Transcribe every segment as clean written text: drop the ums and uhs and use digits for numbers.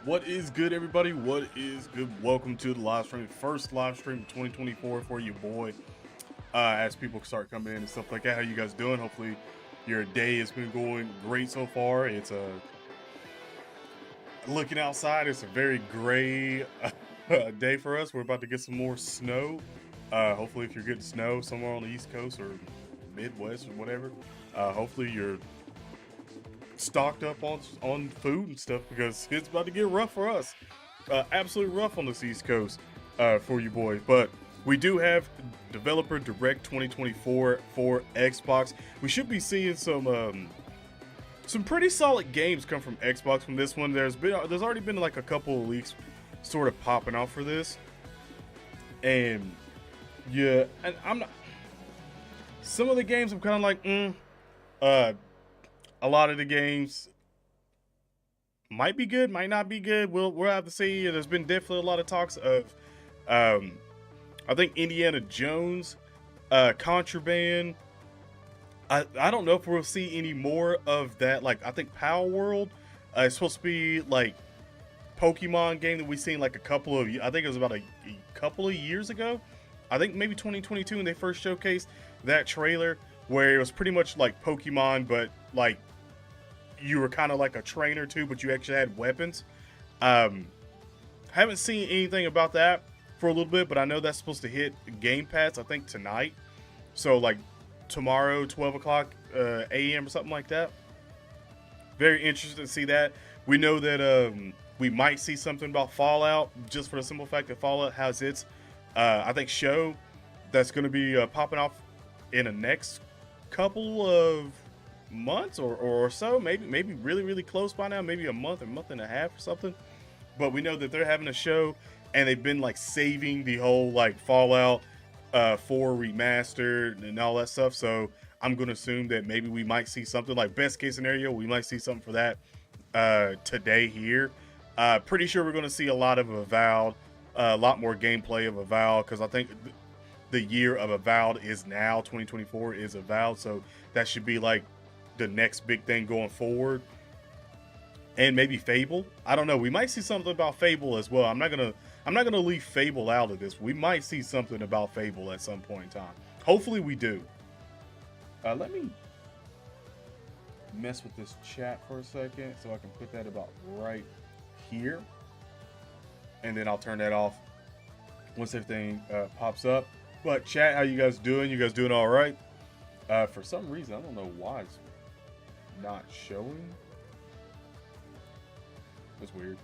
What is good, everybody? What is good? Welcome to the live stream, first live stream of 2024 for you, boy. As people start coming in and stuff like that, how you guys doing? Hopefully, your day has been going great so far. It's looking outside. It's a very gray day for us. We're about to get some more snow. Hopefully, if you're getting snow somewhere on the East Coast or Midwest or whatever, hopefully you're stocked up on food and stuff because it's about to get rough for us. Absolutely rough on this East Coast for you boys. But we do have Developer Direct 2024 for Xbox. We should be seeing some pretty solid games come from Xbox from this one. There's already been like a couple of leaks sort of popping off for this, and yeah, and I'm not. Some of the games I'm kind of like, a lot of the games might be good, might not be good. We'll have to see. There's been definitely a lot of talks of, I think Indiana Jones, Contraband. I don't know if we'll see any more of that. Like I think Power World is supposed to be like Pokemon game that we seen like a couple of. I think it was about a couple of years ago. I think maybe 2022 when they first showcased that trailer where it was pretty much like Pokemon, but like you were kind of like a trainer too, but you actually had weapons. Haven't seen anything about that for a little bit, but I know that's supposed to hit Game Pass, I think tonight. So like tomorrow, 12 o'clock a.m. or something like that. Very interested to see that. We know that we might see something about Fallout, just for the simple fact that Fallout has its, I think, show that's going to be popping off in the next couple of months or so, maybe really close by now, maybe a month and a half or something. But we know that they're having a show, and they've been like saving the whole like Fallout 4 remastered and all that stuff. So I'm gonna assume that maybe we might see something, like best case scenario, we might see something for that today here. Pretty sure we're gonna see a lot of Avowed, a lot more gameplay of Avowed, because I think the year of Avowed is now. 2024 is Avowed, so that should be like the next big thing going forward. And maybe Fable. I don't know. We might see something about Fable as well. I'm not gonna leave Fable out of this. We might see something about Fable at some point in time. Hopefully we do. Let me mess with this chat for a second so I can put that about right here, and then I'll turn that off once everything pops up. But chat, how you guys doing? You guys doing all right? For some reason, I don't know why it's not showing. That's weird.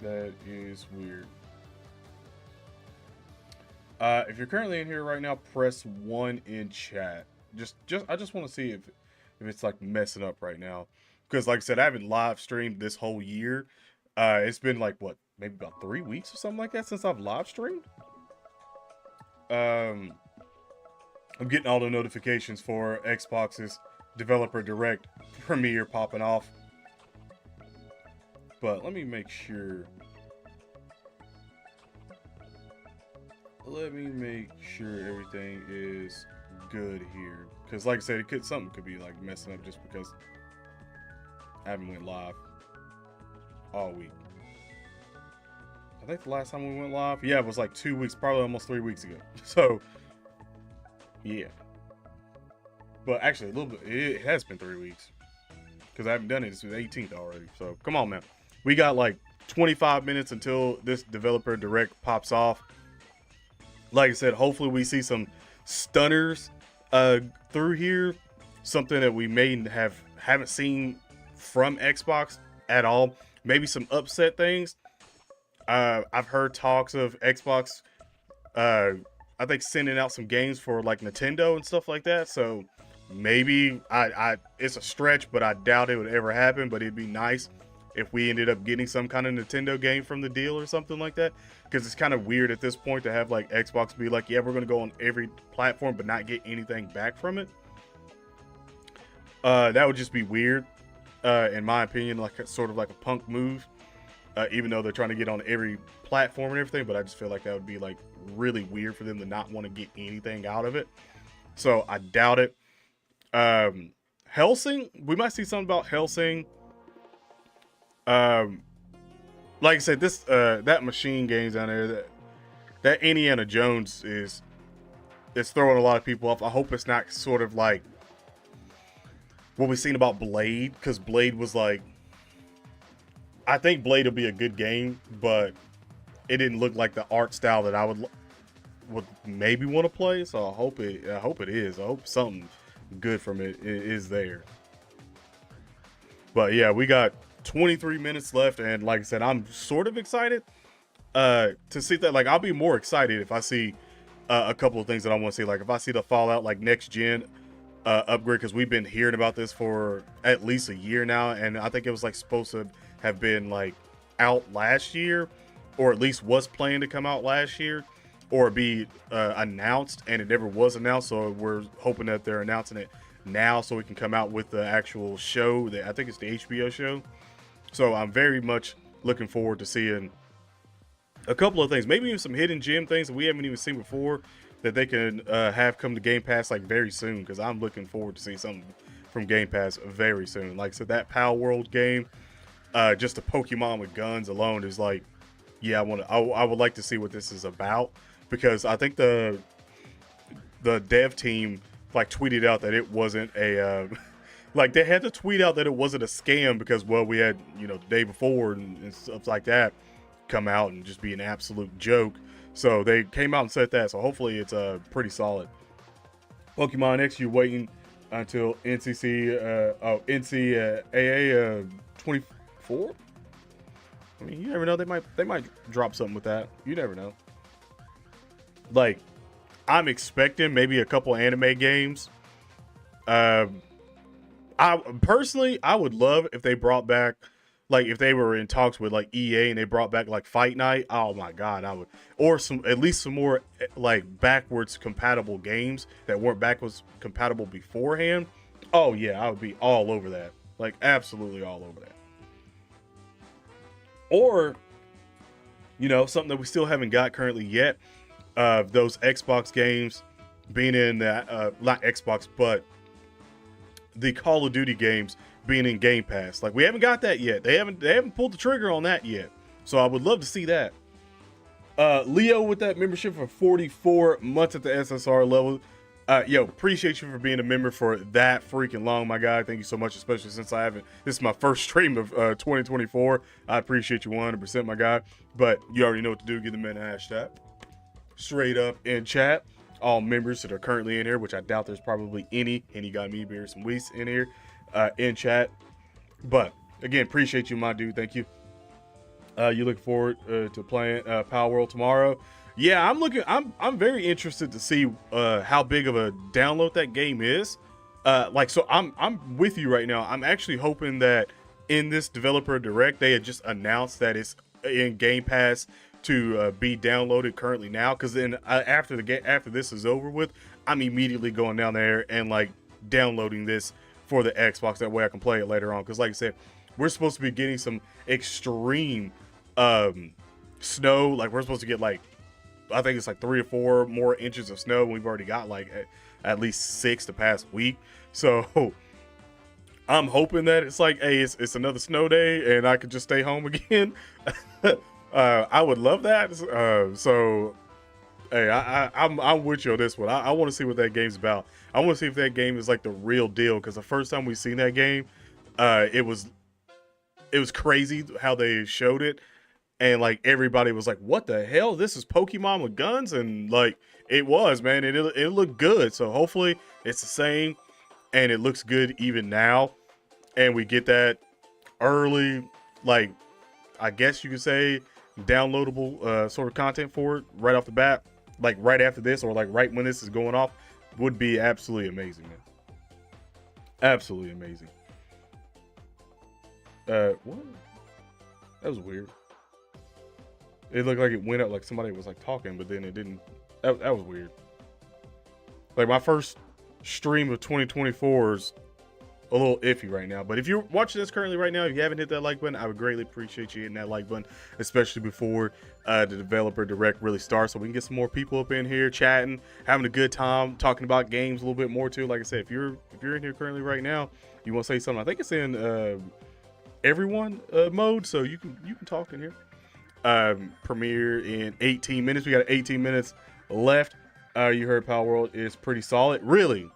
That is weird. If you're currently in here right now, press 1 in chat. I just want to see if it's like messing up right now, because like I said, I haven't live streamed this whole year. It's been like what, maybe about 3 weeks or something like that since I've live streamed. I'm getting all the notifications for Xbox's Developer Direct premiere popping off. But let me make sure. Everything is good here. Because like I said, something could be like messing up just because I haven't went live all week. I think the last time we went live, yeah, it was like 2 weeks, probably almost 3 weeks ago. So, yeah. But actually, a little bit, it has been 3 weeks. Because I haven't done it, it's the 18th already. So, come on, man. We got like 25 minutes until this Developer Direct pops off. Like I said, hopefully we see some stunners through here. Something that we haven't seen from Xbox at all. Maybe some upset things. I've heard talks of Xbox, I think, sending out some games for like Nintendo and stuff like that. So maybe it's a stretch, but I doubt it would ever happen. But it'd be nice if we ended up getting some kind of Nintendo game from the deal or something like that, because it's kind of weird at this point to have like Xbox be like, yeah, we're going to go on every platform but not get anything back from it. That would just be weird, in my opinion, like sort of like a punk move, even though they're trying to get on every platform and everything. But I just feel like that would be like really weird for them to not want to get anything out of it. So I doubt it. Hellsing, we might see something about Hellsing. Um, like I said, this that machine games down there, that Indiana Jones is throwing a lot of people off. I hope it's not sort of like what we've seen about Blade, because Blade was like, I think Blade will be a good game, but it didn't look like the art style that I would maybe want to play. So I hope it is. I hope something good from it is there. But yeah, we got 23 minutes left, and like I said, I'm sort of excited to see that. Like, I'll be more excited if I see a couple of things that I want to see. Like, if I see the Fallout like next gen upgrade, because we've been hearing about this for at least a year now, and I think it was like supposed to have been like out last year, or at least was planned to come out last year, or be announced, and it never was announced. So we're hoping that they're announcing it now, so we can come out with the actual show. That I think it's the HBO show. So I'm very much looking forward to seeing a couple of things, maybe even some hidden gem things that we haven't even seen before, that they can have come to Game Pass like very soon. Because I'm looking forward to see something from Game Pass very soon. Like, so that Pal World game, just a Pokemon with guns alone is like, yeah, I would like to see what this is about, because I think the dev team like tweeted out that it wasn't a like, they had to tweet out that it wasn't a scam, because, well, we had, you know, the day before and stuff like that come out and just be an absolute joke. So they came out and said that. So hopefully it's pretty solid. Pokemon X, you're waiting until NCAA 24. I mean, you never know. They might drop something with that. You never know. Like, I'm expecting maybe a couple anime games. I personally, I would love if they brought back, like, if they were in talks with like EA and they brought back like Fight Night. Oh my god, I would. Or at least some more like backwards compatible games that weren't backwards compatible beforehand. Oh yeah, I would be all over that. Like, absolutely all over that. Or, you know, something that we still haven't got currently yet. Those Xbox games being in that, not Xbox, but the Call of Duty games being in Game Pass. Like, we haven't got that yet. They haven't pulled the trigger on that yet. So I would love to see that. Leo with that membership for 44 months at the SSR level. Yo, appreciate you for being a member for that freaking long, my guy. Thank you so much, especially since this is my first stream of 2024. I appreciate you 100%, my guy. But you already know what to do. Give the man a hashtag straight up in chat. All members that are currently in here, which I doubt there's probably any got me beer, some Weiss in here, in chat. But again, appreciate you, my dude. Thank you. You looking forward to playing Power World tomorrow? Yeah, I'm very interested to see how big of a download that game is. Like, so I'm with you right now. I'm actually hoping that in this developer direct, they had just announced that it's in Game Pass to be downloaded currently now, because then after this is over with, I'm immediately going down there and like downloading this for the Xbox. That way I can play it later on, because like I said, we're supposed to be getting some extreme snow. Like, we're supposed to get like, I think it's like 3 or 4 more inches of snow, and we've already got like at least 6 the past week. So I'm hoping that it's like, hey, it's another snow day and I could just stay home again. I would love that. So, hey, I'm with you on this one. I want to see what that game's about. I want to see if that game is like the real deal, because the first time we seen that game, it was crazy how they showed it, and like everybody was like, "What the hell? This is Pokemon with guns?" And like, it was, man. It looked good. So hopefully it's the same, and it looks good even now, and we get that early, like, I guess you could say, downloadable sort of content for it right off the bat, like right after this, or like right when this is going off, would be absolutely amazing, man. Absolutely amazing. What? That was weird. It looked like it went up like somebody was like talking, but then it didn't. That was weird. Like, my first stream of 2024 is a little iffy right now. But if you're watching this currently right now, if you haven't hit that like button, I would greatly appreciate you hitting that like button, especially before the developer direct really starts, so we can get some more people up in here chatting, having a good time, talking about games a little bit more too. Like I said, if you're in here currently right now, you want to say something, I think it's in everyone mode, so you can talk in here. Premiere in 18 minutes. We got 18 minutes left. You heard Power World is pretty solid. Really,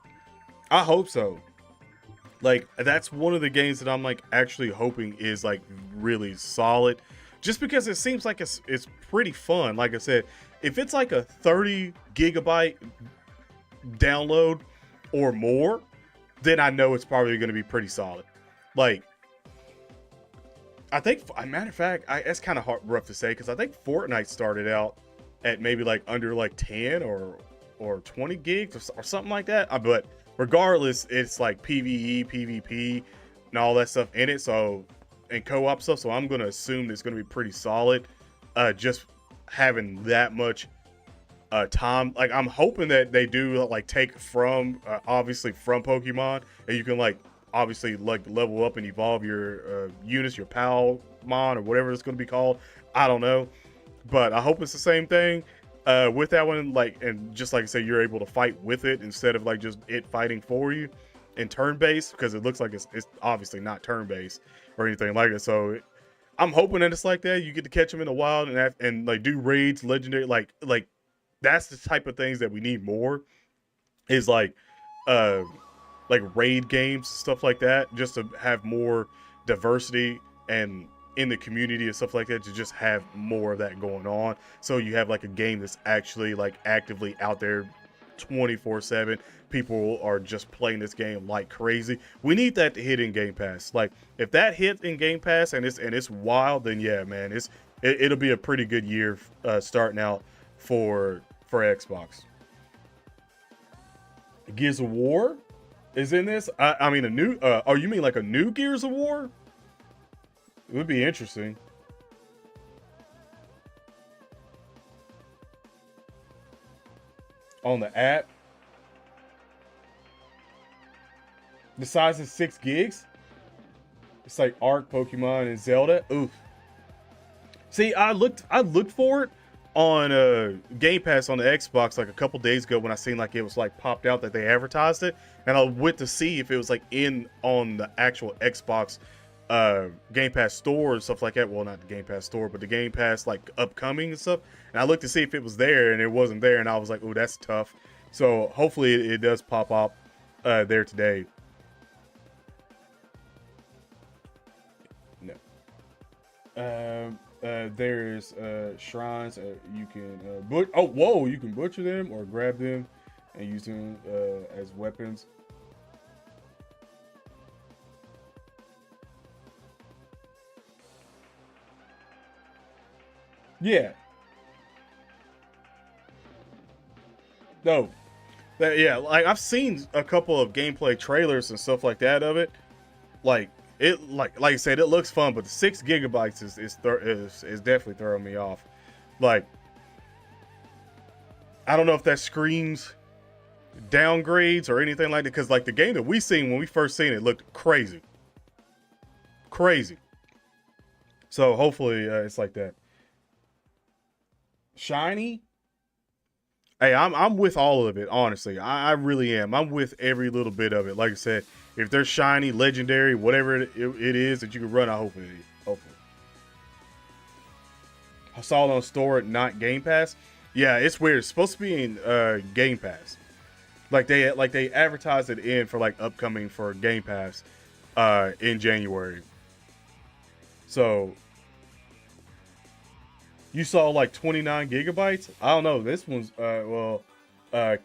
I hope so. Like, that's one of the games that I'm like actually hoping is like really solid, just because it seems like it's pretty fun. Like I said, if it's like a 30 gigabyte download or more, then I know it's probably going to be pretty solid. Like, I think, a matter of fact, it's kind of rough to say, because I think Fortnite started out at maybe like under like 10 or 20 gigs or something like that. But regardless, it's like PvE, PvP, and all that stuff in it. So, and co-op stuff. So I'm gonna assume it's gonna be pretty solid. Just having that much time. Like, I'm hoping that they do like take from obviously from Pokemon, and you can like obviously like level up and evolve your units, your Palmon or whatever it's going to be called. I don't know, but I hope it's the same thing with that one. Like, and just like I said, you're able to fight with it instead of like just it fighting for you in turn-based, because it looks like it's obviously not turn-based or anything like that. So I'm hoping that it's like that. You get to catch them in the wild and like do raids, legendary, like that's the type of things that we need more, is like raid games, stuff like that, just to have more diversity and in the community and stuff like that, to just have more of that going on. So you have like a game that's actually like actively out there 24/7. People are just playing this game like crazy. We need that to hit in Game Pass. Like, if that hit in Game Pass and it's wild, then yeah, man, it'll be a pretty good year starting out for Xbox. Gears of War is in this. I mean, a new. Oh, you mean like a new Gears of War? It would be interesting. On the app, the size is 6 gigs. It's like Ark, Pokemon, and Zelda. Oof. See, I looked for it on Game Pass on the Xbox like a couple days ago, when I seen like it was like popped out that they advertised it, and I went to see if it was like on the actual Xbox Game Pass store and stuff like that. Well, not the Game Pass store, but the Game Pass like upcoming and stuff. And I looked to see if it was there, and it wasn't there, and I was like, oh, that's tough. So hopefully it does pop up there today. No. There's shrines you can you can butcher them or grab them and use them as weapons. Yeah. No. Yeah, like I've seen a couple of gameplay trailers and stuff like that of it. Like, it like I said, it looks fun, but the 6 gigabytes is definitely throwing me off. Like, I don't know if that screams downgrades or anything like that, because like the game that we seen when we first seen it looked crazy. So hopefully it's like that. Shiny. Hey, I'm with all of it, honestly. I really am. I'm with every little bit of it. Like I said, if they're shiny, legendary, whatever it is that you can run, I hope it is. Hopefully. I saw it on store, not Game Pass. Yeah, it's weird. It's supposed to be in Game Pass. Like they advertised it in for like upcoming for Game Pass in January. So you saw like 29 gigabytes. I don't know. This one's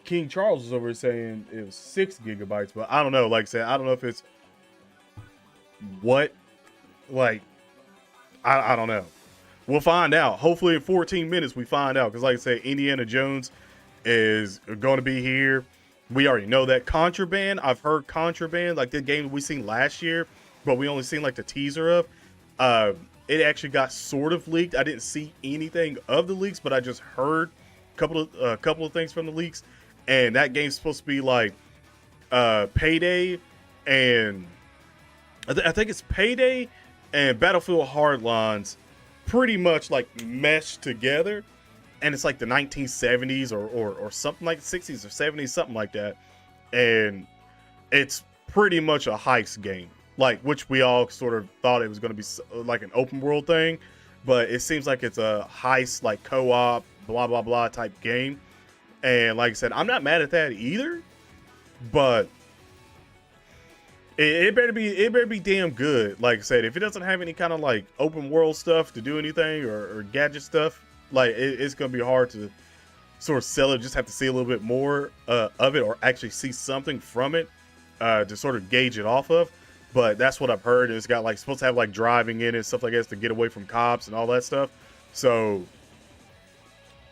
King Charles was over saying it was 6 gigabytes, but I don't know. Like I said, I don't know if it's what, like, I don't know. We'll find out. Hopefully in 14 minutes we find out, because like I said, Indiana Jones is going to be here. We already know that. Contraband, I've heard Contraband, like the game we seen last year, but we only seen like the teaser of. It actually got sort of leaked. I didn't see anything of the leaks, but I just heard a couple of things from the leaks. And that game's supposed to be like Payday, and I think it's Payday and Battlefield Hardlines pretty much like meshed together. And it's like the 1970s or something, like 60s or 70s, something like that. And it's pretty much a heist game. like which we all sort of thought it was going to be like an open world thing, but it seems like it's a heist, like co-op, blah blah blah type game. And like I said, I'm not mad at that either, but it better be damn good. Like I said, if it doesn't have any kind of like open world stuff to do anything or gadget stuff, like it's gonna be hard to sort of sell it. Just have to see a little bit more of it, or actually see something from it to sort of gauge it off of. But that's what I've heard. It's got like supposed to have like driving in it and stuff like that to get away from cops and all that stuff. So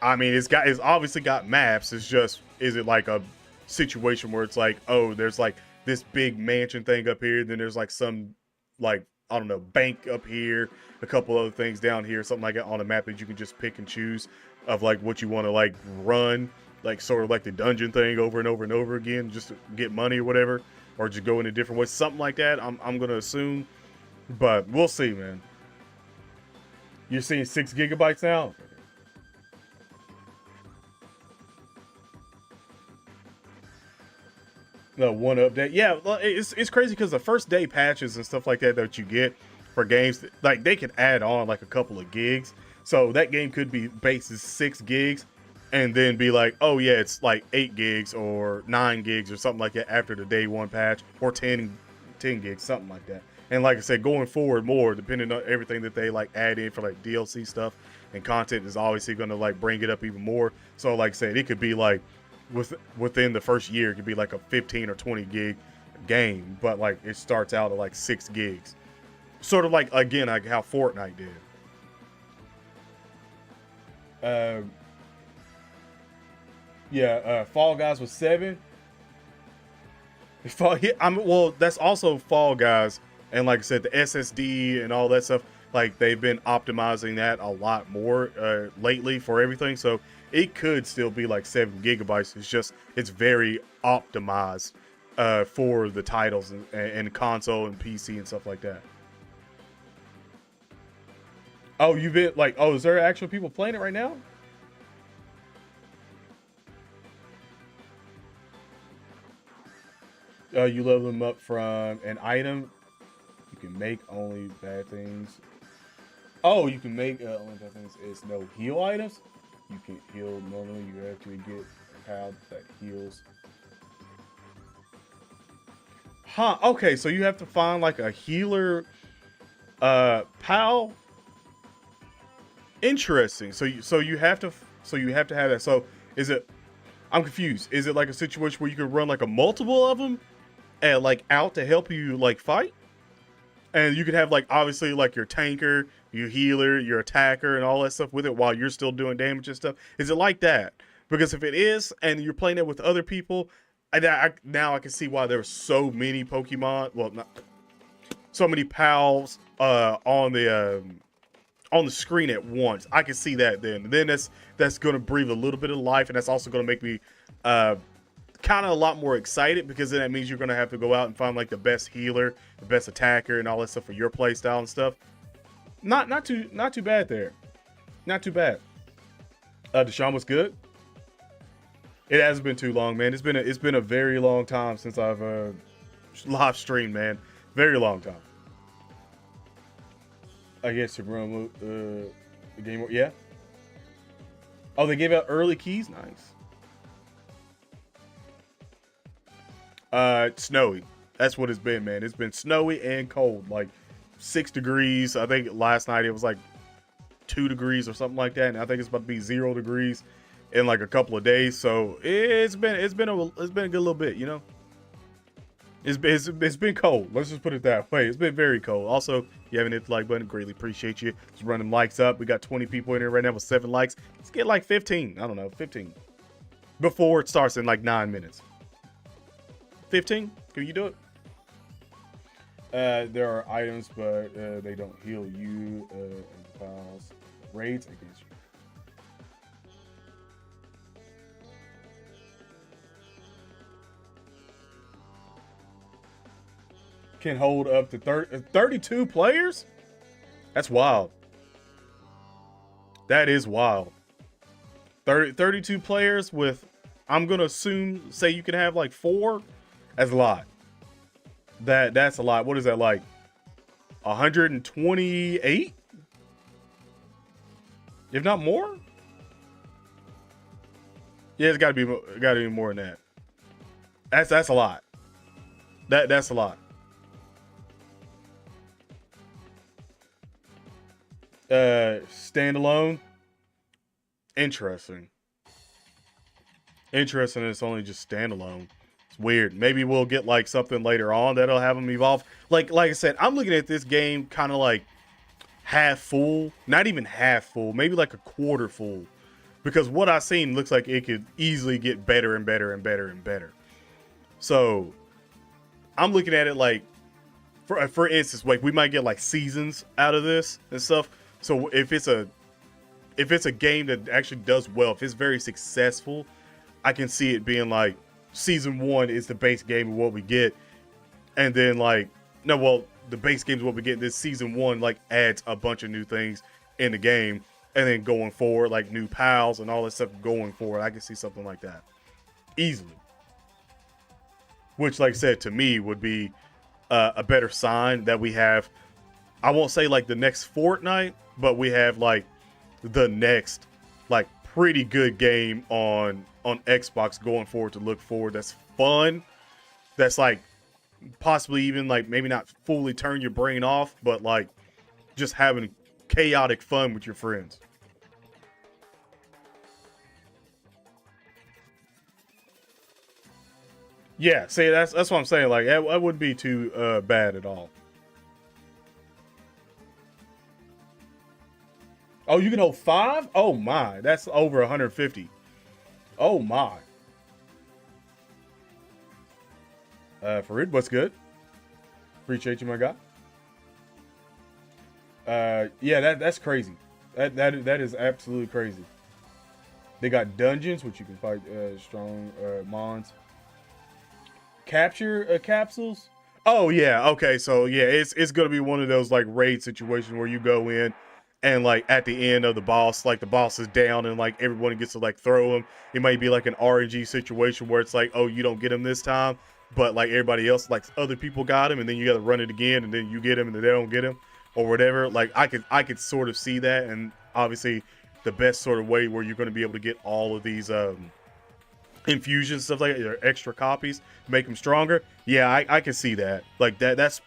I mean, it's obviously got maps. It's just, is it like a situation where it's like, oh, there's like this big mansion thing up here, then there's like some like, I don't know, bank up here, a couple other things down here, something like that on the map that you can just pick and choose of like what you want to like run, like sort of like the dungeon thing over and over and over again, just to get money or whatever, or just go in a different way, something like that. I'm gonna assume, but we'll see, man. You're seeing 6 gigabytes now. No, one update. Yeah, it's crazy because the first day patches and stuff like that you get for games, like they can add on like a couple of gigs. So that game could be bases 6 gigs and then be like, oh yeah, it's like 8 gigs or 9 gigs or something like that after the day 1 patch, or 10 gigs, something like that. And like I said, going forward more, depending on everything that they like add in for like DLC stuff and content, is obviously going to like bring it up even more. So like I said, it could be like within the first year, it could be like a 15 or 20 gig game, but like it starts out at like 6 gigs, sort of like, again, like how Fortnite did. Fall Guys was 7. Well, that's also Fall Guys, and like I said, the SSD and all that stuff, like they've been optimizing that a lot more lately for everything, so it could still be like 7 gigabytes. It's just, it's very optimized for the titles and console and PC and stuff like that. Oh, you've been like, oh, is there actual people playing it right now? You level them up from an item. You can make only bad things. Oh, you can make only bad things. It's no heal items. You can heal normally. You actually get a pal that heals. Huh. Okay, so you have to find like a healer pal. Interesting. So you have to have that. So is it, I'm confused. Is it like a situation where you can run like a multiple of them and like out to help you like fight? And you could have like obviously like your tanker, your healer, your attacker, and all that stuff with it while you're still doing damage and stuff. Is it like that? Because if it is, and you're playing it with other people, now I can see why there were so many Pokemon. Well, not so many pals on the screen at once. I can see that then. And then that's going to breathe a little bit of life, and that's also going to make me kind of a lot more excited, because then that means you're going to have to go out and find like the best healer, the best attacker, and all that stuff for your play style and stuff. Not too bad there. Not too bad. Deshaun was good. It hasn't been too long, man. It's been a very long time since I've live streamed, man. Very long time. I guess to run the game. Yeah. Oh, they gave out early keys. Nice. It's snowy. That's what it's been, man. It's been snowy and cold, like 6 degrees. I think last night it was like 2 degrees or something like that, and I think it's about to be 0 degrees in like a couple of days. So it's been a good little bit, you know. It's been cold. Let's just put it that way. It's been very cold. Also, if you haven't hit the like button, greatly appreciate you. Just running likes up. We got 20 people in here right now with 7 likes. Let's get like 15. I don't know, 15 before it starts in like 9 minutes. 15? Can you do it? There are items, but they don't heal you. And files raids against you. Can hold up to 32 players? That's wild. That is wild. 32 players with, I'm going to say you can have like 4. That's a lot. That's a lot. What is that, like 128, if not more? Yeah, it's got to be more than that. That's a lot. That's a lot. Standalone. Interesting. Interesting. It's only just standalone. It's weird. Maybe we'll get like something later on that'll have them evolve. Like I said, I'm looking at this game kind of like half full. Not even half full. Maybe like a quarter full. Because what I've seen looks like it could easily get better and better and better and better. So I'm looking at it like, for instance, like we might get like seasons out of this and stuff. So if it's a game that actually does well, if it's very successful, I can see it being like season 1 is the base game of what we get, and then like no, well, the base game is what we get. This season 1 like adds a bunch of new things in the game, and then going forward, like new pals and all that stuff going forward, I can see something like that easily. Which, like I said, to me would be a better sign that we have. I won't say like the next Fortnite, but we have like the next like pretty good game on Xbox going forward to look forward. That's fun. That's like possibly even like maybe not fully turn your brain off, but like just having chaotic fun with your friends. Yeah, see, that's what I'm saying. Like that wouldn't be too bad at all. Oh, you can hold 5? Oh my, that's over 150. Oh my. Farid, what's good? Appreciate you, my guy. Yeah, that's crazy. That is absolutely crazy. They got dungeons, which you can fight strong mons. Capture capsules. Oh yeah, okay. So yeah, it's gonna be one of those like raid situations where you go in and like at the end of the boss, like the boss is down and like everyone gets to like throw him. It might be like an RNG situation where it's like, oh, you don't get him this time, but like everybody else, like other people got him, and then you got to run it again, and then you get him, and then they don't get him, or whatever. Like I could sort of see that, and obviously the best sort of way where you're going to be able to get all of these infusions, stuff like that, or extra copies, make them stronger. Yeah, I can see that. Like that's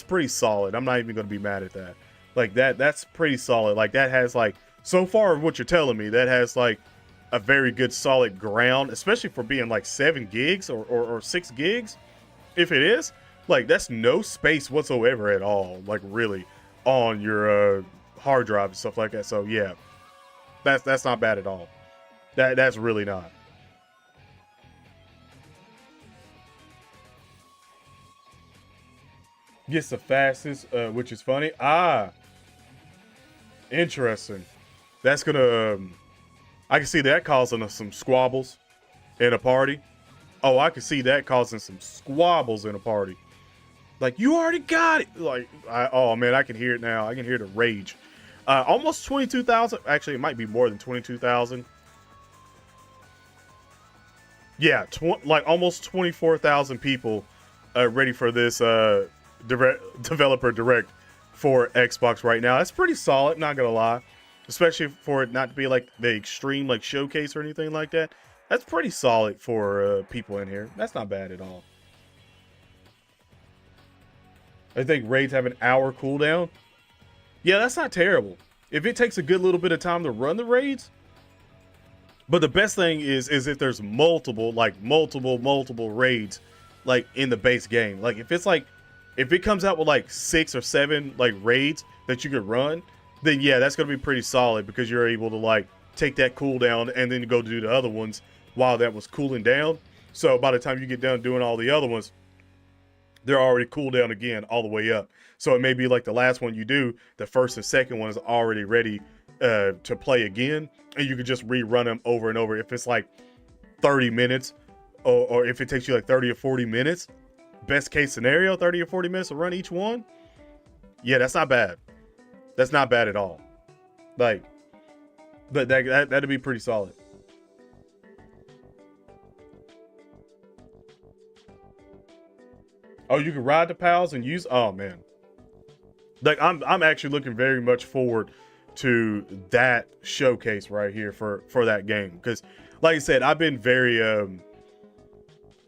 pretty solid. I'm not even going to be mad at that. Like that's pretty solid. Like that has like, so far what you're telling me, that has like a very good solid ground, especially for being like 7 gigs or 6 gigs. If it is, like that's no space whatsoever at all, like really, on your hard drive and stuff like that. So yeah, that's not bad at all. That's really not. Gets the fastest, which is funny. Ah, interesting. That's gonna. I can see that causing us some squabbles in a party. Oh, I can see that causing some squabbles in a party. Like, you already got it. Like, oh man, I can hear it now. I can hear the rage. Almost 22,000. Actually, it might be more than 22,000. Yeah, like almost 24,000 people ready for this developer direct for Xbox right now. That's pretty solid, not gonna lie. Especially for it not to be like the extreme like showcase or anything like that. That's pretty solid for people in here. That's not bad at all. I think raids have an hour cooldown. Yeah, that's not terrible. If it takes a good little bit of time to run the raids. But the best thing is if there's multiple raids like in the base game. Like if it's like, if it comes out with like 6 or 7 like raids that you could run, then yeah, that's gonna be pretty solid, because you're able to like take that cooldown and then go do the other ones while that was cooling down. So by the time you get done doing all the other ones, they're already cooled down again all the way up. So it may be like the last one you do, the first and second one is already ready to play again, and you can just rerun them over and over. If it's like 30 minutes, or if it takes you like 30 or 40 minutes, best case scenario, 30 or 40 minutes to run each one. Yeah, that's not bad. That's not bad at all. Like, but that'd be pretty solid. Oh, you can ride the pals and use. Oh man, like I'm actually looking very much forward to that showcase right here for that game because, like I said, I've been very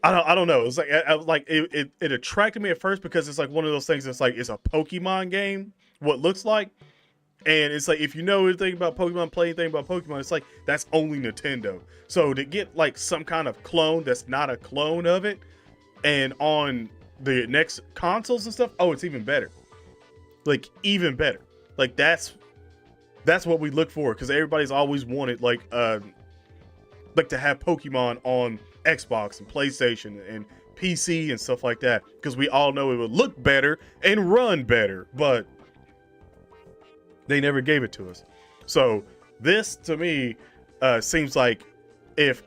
I don't know. It's like it attracted me at first because it's like one of those things that's like it's a Pokemon game, what looks like. And it's like if you know anything about Pokemon, play anything about Pokemon, it's like that's only Nintendo. So to get like some kind of clone that's not a clone of it, and on the next consoles and stuff, oh, it's even better. Like even better. Like that's what we look for because everybody's always wanted like to have Pokemon on Xbox and PlayStation and PC and stuff like that because we all know it would look better and run better, but they never gave it to us. So this to me seems like if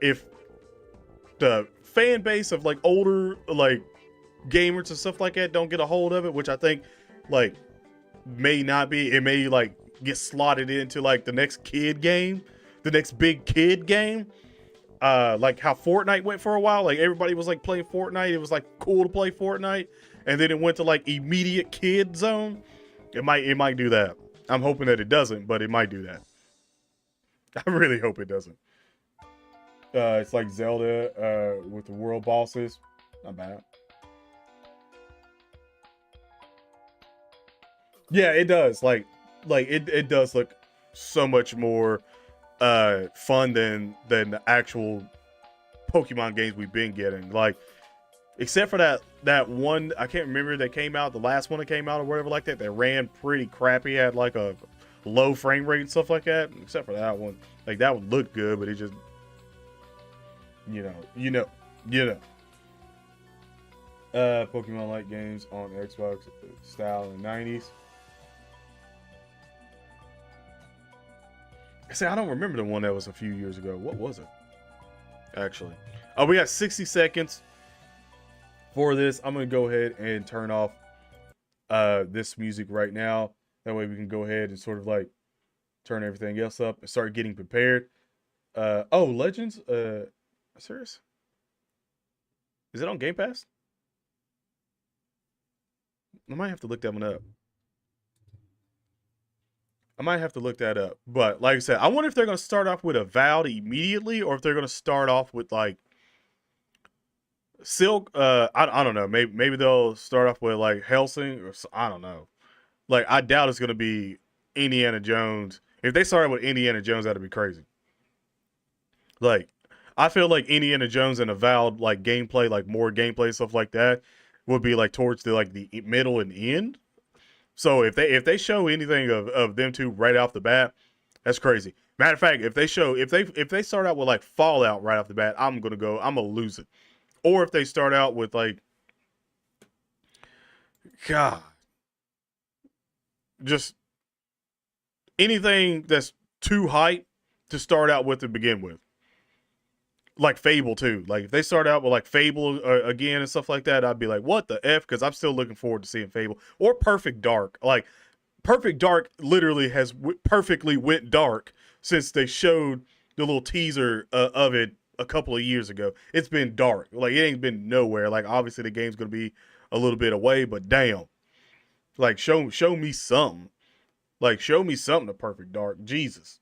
the fan base of like older like gamers and stuff like that don't get a hold of it, which I think like may not be, it may like get slotted into like the next kid game, the next big kid game. Like how Fortnite went for a while, like everybody was like playing Fortnite. It was like cool to play Fortnite, and then it went to like immediate kid zone. It might do that. I'm hoping that it doesn't, but it might do that. I really hope it doesn't. It's like Zelda with the world bosses. Not bad. Yeah, it does. Like it does look so much more fun than the actual Pokemon games we've been getting. Like except for that one, I can't remember that came out, the last one that came out or whatever like that ran pretty crappy, had like a low frame rate and stuff like that. Except for that one, like that one looked good, but it just you know. Pokemon like games on Xbox style in the 90s. See, I don't remember the one that was a few years ago. What was it? Actually. Oh, we got 60 seconds for this. I'm gonna go ahead and turn off this music right now. That way we can go ahead and sort of like turn everything else up and start getting prepared. Oh, Legends? Serious? Is it on Game Pass? I might have to look that one up. I might have to look that up. But like I said, I wonder if they're gonna start off with Avowed immediately, or if they're gonna start off with like Silk. I don't know. Maybe they'll start off with like Helsing, or I don't know. Like I doubt it's gonna be Indiana Jones. If they started with Indiana Jones, that'd be crazy. Like I feel like Indiana Jones and Avowed like gameplay, like more gameplay stuff like that, would be like towards the middle and end. So if they show anything of them two right off the bat, that's crazy. Matter of fact, if they start out with like Fallout right off the bat, I'm gonna lose it. Or if they start out with like God, just anything that's too hype to start out with to begin with. Like Fable too. Like if they start out with like Fable again and stuff like that, I'd be like, what the f? Because I'm still looking forward to seeing Fable or Perfect Dark. Like Perfect Dark literally has perfectly went dark since they showed the little teaser of it a couple of years ago. It's been dark. Like it ain't been nowhere. Like obviously the game's gonna be a little bit away, but damn, like show me something. Like show me something to Perfect Dark. Jesus,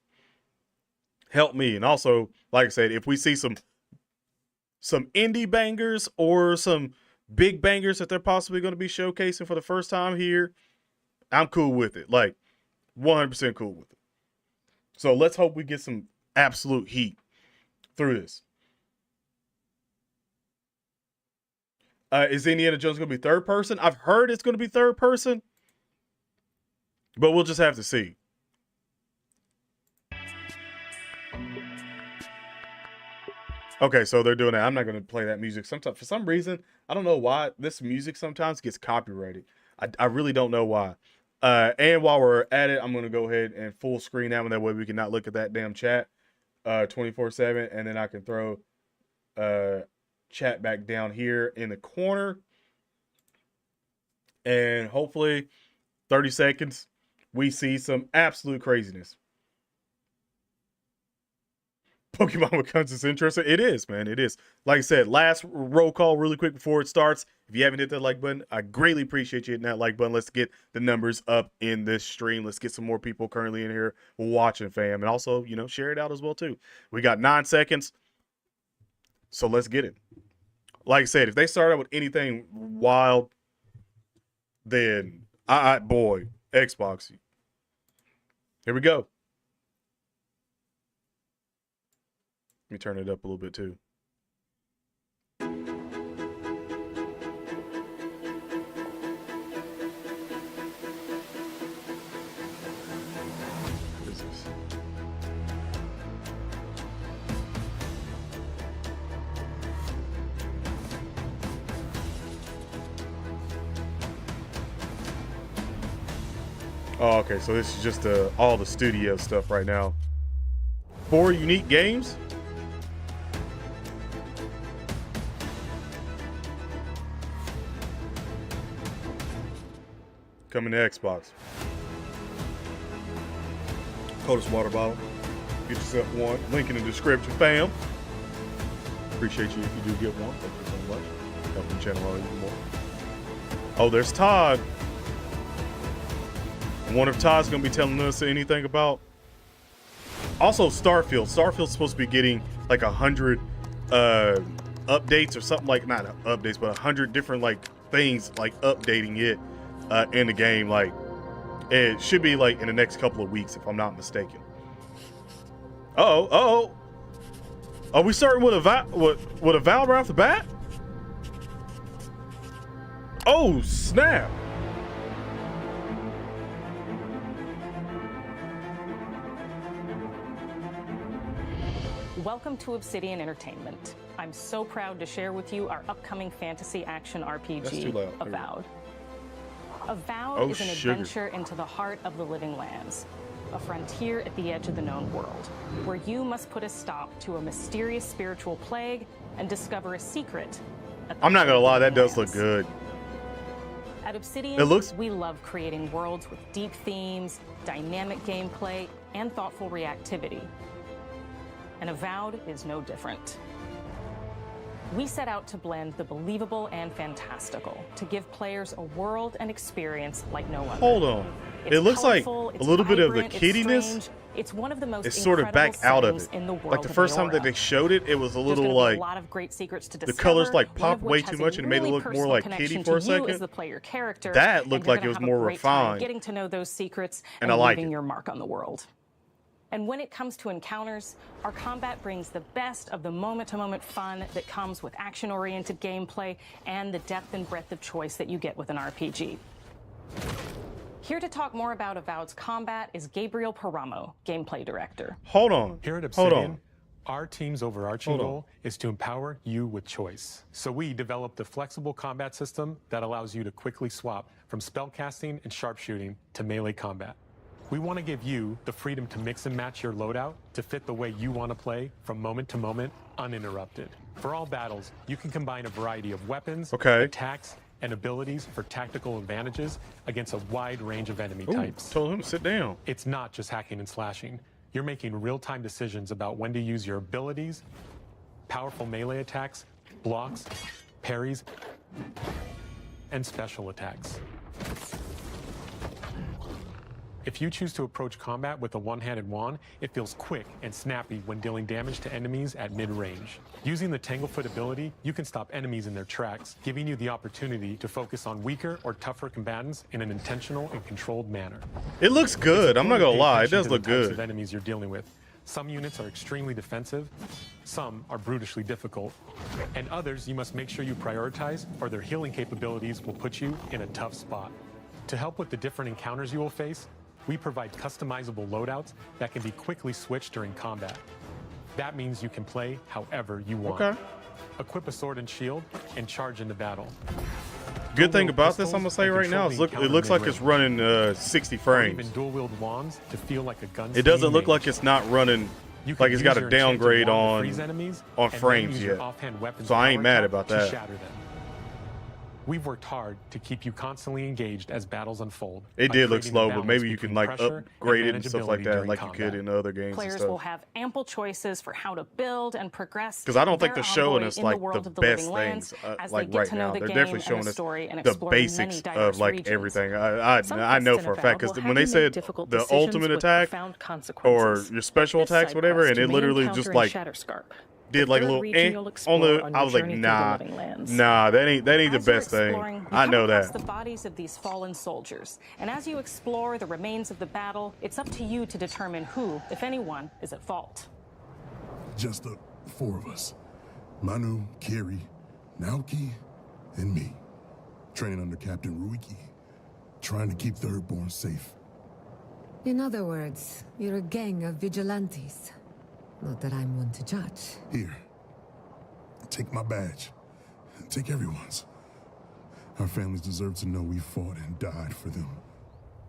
help me. And also, like I said, if we see some indie bangers or some big bangers that they're possibly going to be showcasing for the first time here, I'm cool with it. Like 100% cool with it. So let's hope we get some absolute heat through this. Is Indiana Jones going to be third person? I've heard it's going to be third person, but we'll just have to see. Okay, so they're doing that. I'm not going to play that music. Sometimes, for some reason, I don't know why this music sometimes gets copyrighted. I really don't know why. And while we're at it, I'm going to go ahead and full screen that one. That way we can not look at that damn chat 24/7. And then I can throw chat back down here in the corner. And hopefully 30 seconds, we see some absolute craziness. Pokemon becomes this interesting. It is, man. It is. Like I said, last roll call really quick before it starts. If you haven't hit that like button, I greatly appreciate you hitting that like button. Let's get the numbers up in this stream. Let's get some more people currently in here watching, fam. And also, you know, share it out as well, too. We got 9 seconds. So let's get it. Like I said, if they start out with anything wild, then boy, Xbox. Here we go. Let me turn it up a little bit too. What is this? Oh, okay, so this is just all the studio stuff right now. 4 unique games? Coming to Xbox. Coldest water bottle. Get yourself one. Link in the description, fam. Appreciate you if you do get one. Thank you so much. Helping the channel out even more. Oh, there's Todd. I wonder if Todd's gonna be telling us anything about. Also, Starfield. Starfield's supposed to be getting like 100 updates or something, like not updates, but 100 different like things like updating it in the game. Like it should be like in the next couple of weeks, if I'm not mistaken. Oh, are we starting with a Valve right off the bat? Oh snap! Welcome to Obsidian Entertainment. I'm so proud to share with you our upcoming fantasy action RPG, Avowed. Avowed is an adventure into the heart of the living lands, a frontier at the edge of the known world, where you must put a stop to a mysterious spiritual plague and discover a secret. I'm not gonna lie, that does look good. At Obsidian, we love creating worlds with deep themes, dynamic gameplay, and thoughtful reactivity. And Avowed is no different. We set out to blend the believable and fantastical to give players a world and experience like no other. Hold on. It looks like a little bit of the kiddiness. It's one of the most it's sort of back out of it. Like the first time that they showed it, it was a little like a lot of great secrets to the colors like popped way too much and it made it look more like kiddie for a second. That looked like it was more refined. Getting to know those secrets and leaving your mark on the world. And when it comes to encounters, our combat brings the best of the moment-to-moment fun that comes with action-oriented gameplay and the depth and breadth of choice that you get with an RPG. Here to talk more about Avowed's combat is Gabriel Paramo, gameplay director. Hold on. Here at Obsidian, our team's overarching goal is to empower you with choice. So we developed a flexible combat system that allows you to quickly swap from spellcasting and sharpshooting to melee combat. We want to give you the freedom to mix and match your loadout to fit the way you want to play from moment to moment, uninterrupted. For all battles, you can combine a variety of weapons, attacks, and abilities for tactical advantages against a wide range of enemy types. Told him to sit down. It's not just hacking and slashing. You're making real-time decisions about when to use your abilities, powerful melee attacks, blocks, parries, and special attacks. If you choose to approach combat with a one-handed wand, it feels quick and snappy when dealing damage to enemies at mid-range. Using the Tanglefoot ability, you can stop enemies in their tracks, giving you the opportunity to focus on weaker or tougher combatants in an intentional and controlled manner. It looks good. I'm not gonna lie, it does look good. Types of enemies you're dealing with. Some units are extremely defensive, some are brutishly difficult, and others you must make sure you prioritize, or their healing capabilities will put you in a tough spot. To help with the different encounters you will face, we provide customizable loadouts that can be quickly switched during combat. That means you can play however you want. Equip a sword and shield and charge into battle. Good thing about this, I'm gonna say right now, it looks like it's running 60 frames. Even dual-wield wands to feel like a gun. It doesn't look like it's not running like it's got a downgrade on frames yet. So I ain't mad about that. We've worked hard to keep you constantly engaged as battles unfold. It did look slow, but maybe you can like upgrade it and stuff like that, like you could in other games. Players will have ample choices for how to build and progress. Because I don't think they're showing us like the best things like right now. They're definitely showing us the basics of like everything. I know for a fact because when they said the ultimate attack or your special attacks, whatever, and it literally just like did like a little on the. I was like, nah, that ain't the best thing. I know that. The bodies of these fallen soldiers, and as you explore the remains of the battle, it's up to you to determine who, if anyone, is at fault. Just the 4 of us: Manu, Kiri, Naoki, and me, training under Captain Ruiki, trying to keep Thirdborn safe. In other words, you're a gang of vigilantes. Not that I'm one to judge. Here. Take my badge. Take everyone's. Our families deserve to know we fought and died for them.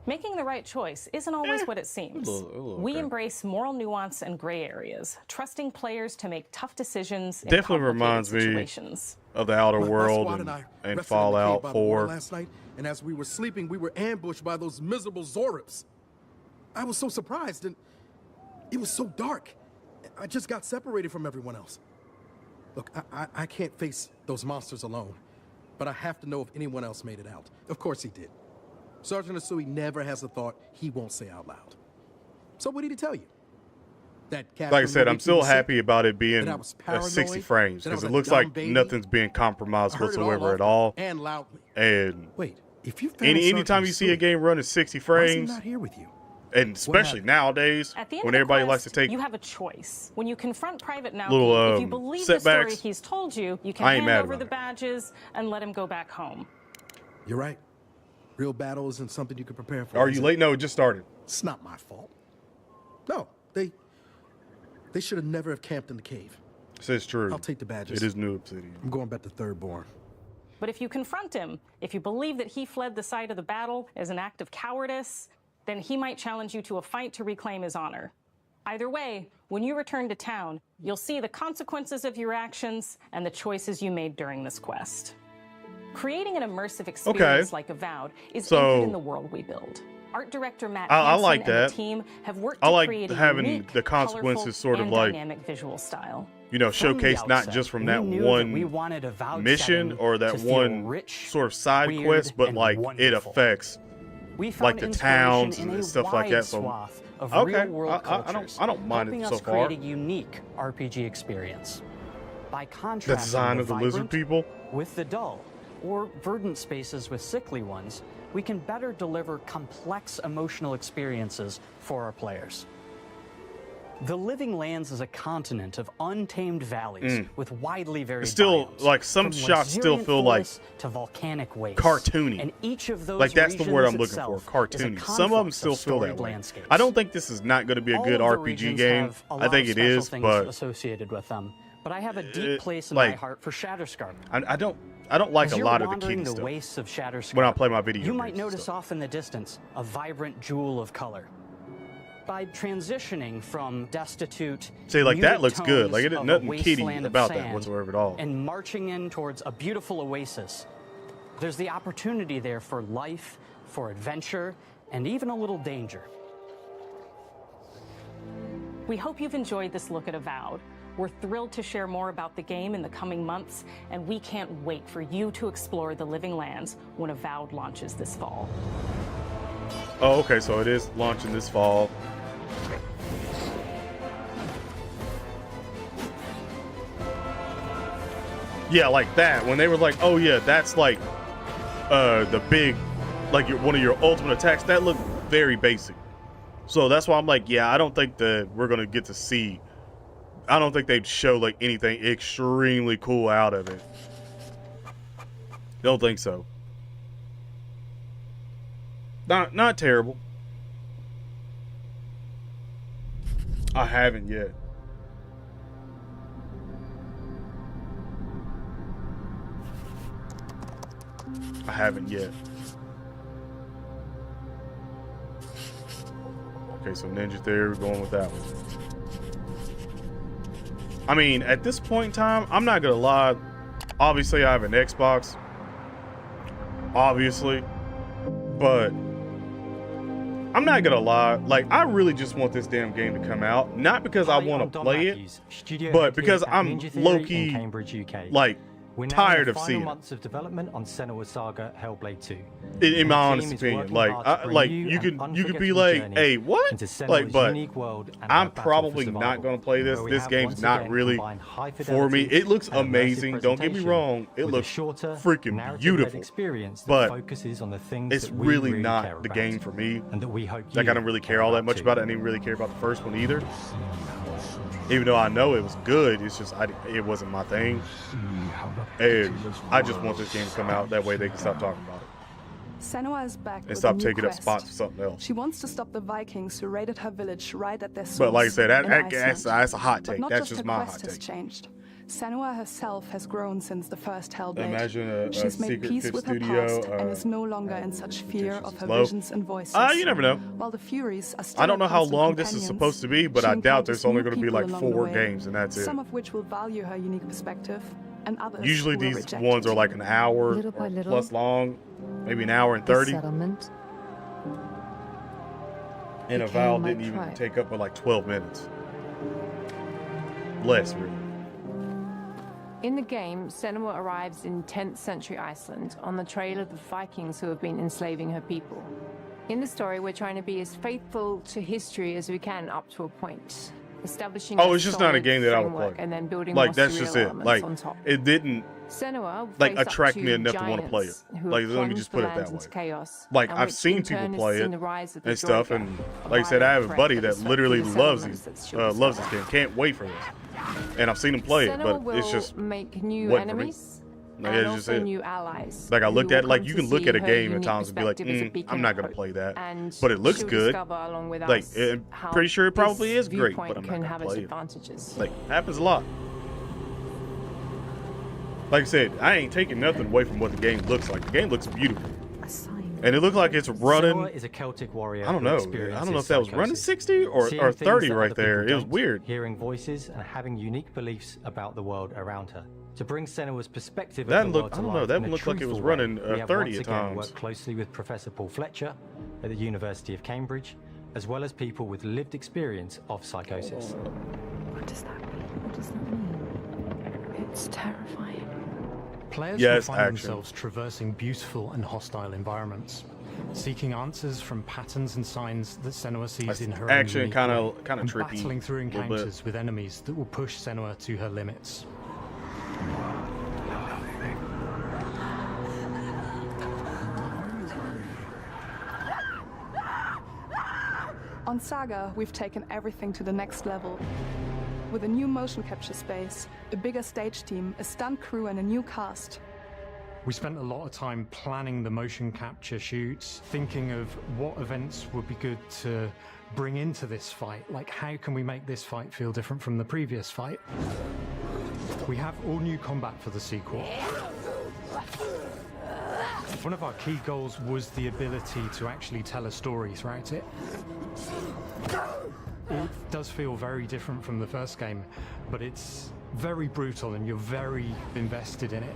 Making the right choice isn't always what it seems. We embrace moral nuance and gray areas, trusting players to make tough decisions in definitely reminds situations. Me of the Outer World and Fallout 4. Last night, and as we were sleeping, we were ambushed by those miserable Zorips. I was so surprised, and it was so dark. I just got separated from everyone else. Look, I can't face those monsters alone, but I have to know if anyone else made it out. Of course he did. Sergeant Asui never has a thought he won't say out loud. So what did he tell you? That like I said, I'm still happy about it being 60 frames because it looks like nothing's being compromised whatsoever at all. And loudly. And wait, if you anytime you see a game running 60 frames, not here with you? And especially nowadays, when everybody likes to take you have a choice. When you confront Private Naoki, little if you believe setbacks, the story he's told you, you can hand over the badges and let him go back home. You're right. Real battle isn't something you can prepare for. Are you late? No, it just started. It's not my fault. No, they should have never have camped in the cave. It's true. I'll take the badges. It is New Obsidian. I'm going back to Thirdborn. But if you confront him, if you believe that he fled the site of the battle as an act of cowardice, then he might challenge you to a fight to reclaim his honor. Either way, when you return to town, you'll see the consequences of your actions and the choices you made during this quest. Creating an immersive experience like Avowed is anchored in the world we build. Art director Matt Hansen and the team have worked to create a unique, the consequences sort of like dynamic visual style. You know, showcase not just from that one mission or that one sort of side quest, but like it affects like the towns and stuff like that. So okay, I don't mind it so far. Create a unique RPG experience by contrasting the design of the lizard people with the dull or verdant spaces with sickly ones. We can better deliver complex emotional experiences for our players. The Living Lands is a continent of untamed valleys with widely varied still biomes, like some shots still feel like to volcanic wastes, cartoony, and each of those like that's the word I'm looking for, cartoony. Some of them still feel that way. I don't think this is not going to be a good RPG game. I think it is, but associated with them. But I have a deep place in my heart for Shatterscarp. I don't like a lot of the key stuff wastes of Shatterscarp, when I play my video games. You might notice off in the distance a vibrant jewel of color. By transitioning from destitute, like that looks good. Like it nothing kiddie about that whatsoever at all. And marching in towards a beautiful oasis, there's the opportunity there for life, for adventure, and even a little danger. We hope you've enjoyed this look at Avowed. We're thrilled to share more about the game in the coming months, and we can't wait for you to explore the Living Lands when Avowed launches this fall. Oh, okay, so it is launching this fall. Yeah, like that. When they were like, oh yeah, that's like the big, like one of your ultimate attacks, that looked very basic. So that's why I'm like, yeah, I don't think that we're going to get to see, I don't think they'd show like anything extremely cool out of it. Don't think so. Not terrible. I haven't yet. I haven't yet. Okay, so Ninja Theory, we're going with that one. I mean, at this point in time, I'm not gonna lie. Obviously, I have an Xbox. obviously, but I'm not gonna lie, like, I really just want this damn game to come out, not because I want to play it, but because I'm low-key, like, tired of seeing months of development on Senua's Saga Hellblade 2. In my honest opinion, like you could be like, hey, what? Like, but I'm probably not gonna play this. This game's not really for me. It looks amazing. Don't get me wrong. It looks freaking beautiful, but it's really not the game for me. Like, I don't really care all that much about it. I didn't really care about the first one either. Even though I know it was good, it's just it wasn't my thing. And I just want this game to come out, that way they can stop talking about it. Senua is back and stop taking up spots for something else. She wants to stop the Vikings who raided her village right at their source. But like I said, that's a hot take. That's just my hot take. Has changed. Senua herself has grown since the first Hellblade. Imagine a She's made peace with her past and is no longer in such fear of her visions and voices. You never know. While the Furies are still I don't know how long this is supposed to be, but I doubt there's only going to be like 4 games and that's it. Some of which will value her unique perspective, and others usually these ones are like an hour plus long, maybe an hour and 30. And Avowal didn't even take up but like 12 minutes. Less, really. In the game, Senua arrives in 10th century Iceland on the trail of the Vikings who have been enslaving her people. In the story, we're trying to be as faithful to history as we can up to a point, establishing it's just not a game that I would play. And then building like, that's just it. Like, on top. it didn't Senua like attract me enough to want to play it. Like, let me just put it that way. Chaos, like, I've seen people play it and stuff, and like I said, I have a buddy that literally loves this game. Can't wait for this. And I've seen him play it, but it's just make new enemies and also new allies. Like, I looked at, like, you can look at a game at times and be like, I'm not gonna play that, but it looks good. Like, I'm pretty sure it probably is great, but I'm not gonna play it. Like, happens a lot. Like I said, I ain't taking nothing away from what the game looks like. The game looks beautiful. And it looked like it's running. Senua is a Celtic warrior. I don't know if that was running 60 or 30 right there. It was weird. Hearing voices and having unique beliefs about the world around her. To bring Senua's perspective that of the world to life that looked like it was running 30 at times. Worked closely with Professor Paul Fletcher at the University of Cambridge, as well as people with lived experience of psychosis. What does that mean? What does that mean? It's terrifying. Players will find themselves traversing beautiful and hostile environments, seeking answers from patterns and signs that Senua sees in her own unique kind of and trippy, battling through encounters with enemies that will push Senua to her limits. On Saga, we've taken everything to the next level. With a new motion capture space, a bigger stage team, a stunt crew, and a new cast. We spent a lot of time planning the motion capture shoots, thinking of what events would be good to bring into this fight. Like, how can we make this fight feel different from the previous fight? We have all new combat for the sequel. One of our key goals was the ability to actually tell a story throughout it. It does feel very different from the first game, but it's very brutal and you're very invested in it.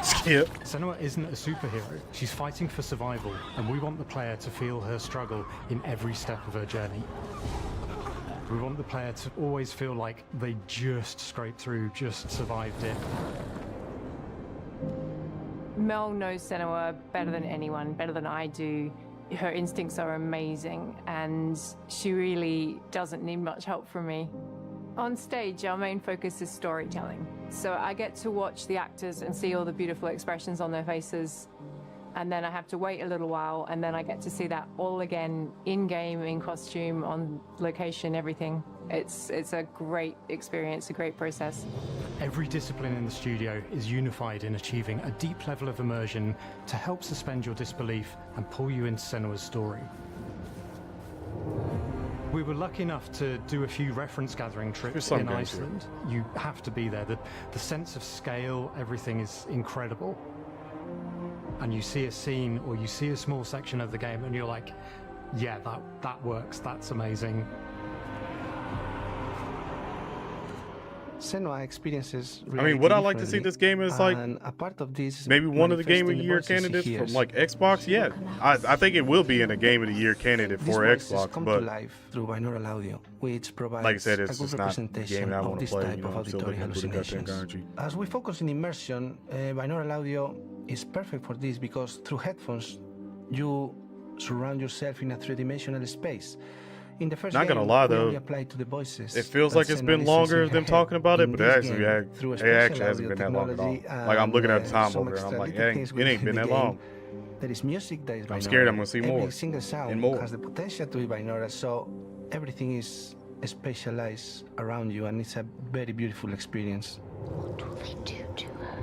Skip. Senua isn't a superhero. She's fighting for survival, and we want the player to feel her struggle in every step of her journey. We want the player to always feel like they just scraped through, just survived it. Mel knows Senua better than anyone, better than I do. Her instincts are amazing, and she really doesn't need much help from me. On stage, our main focus is storytelling. So I get to watch the actors and see all the beautiful expressions on their faces, and then I have to wait a little while, and then I get to see that all again, in-game, in costume, on location, everything. It's a great experience, a great process. Every discipline in the studio is unified in achieving a deep level of immersion to help suspend your disbelief and pull you into Senua's story. We were lucky enough to do a few reference gathering trips in Iceland. You have to be there. The sense of scale, everything is incredible. And you see a scene or you see a small section of the game and you're like, yeah, that works, that's amazing. Senua experiences. I mean, would I like to see this game as like a part of this maybe one of the Game of the Year candidates from like Xbox? Yeah, I think it will be in a Game of the Year candidate for Xbox. Come but to life through binaural audio, which provides like I said, it's a good just not the game representation I of want to this play. type You know, of I'm still auditory looking for the goddamn hallucinations. Ganji. As we focus in immersion, binaural audio is perfect for this because through headphones, you surround yourself in a three-dimensional space. In the first Not gonna lie though, to the voices it feels like it's been longer them talking about it, but it actually hasn't been that long at all. Like I'm looking at the time over there, and I'm like, it ain't been that long. There is music that is binaural. I'm scared I'm gonna see more. Every single sound and more. has the potential to be binaural, so everything is spatialized around you, and it's a very beautiful experience. What will they do to her?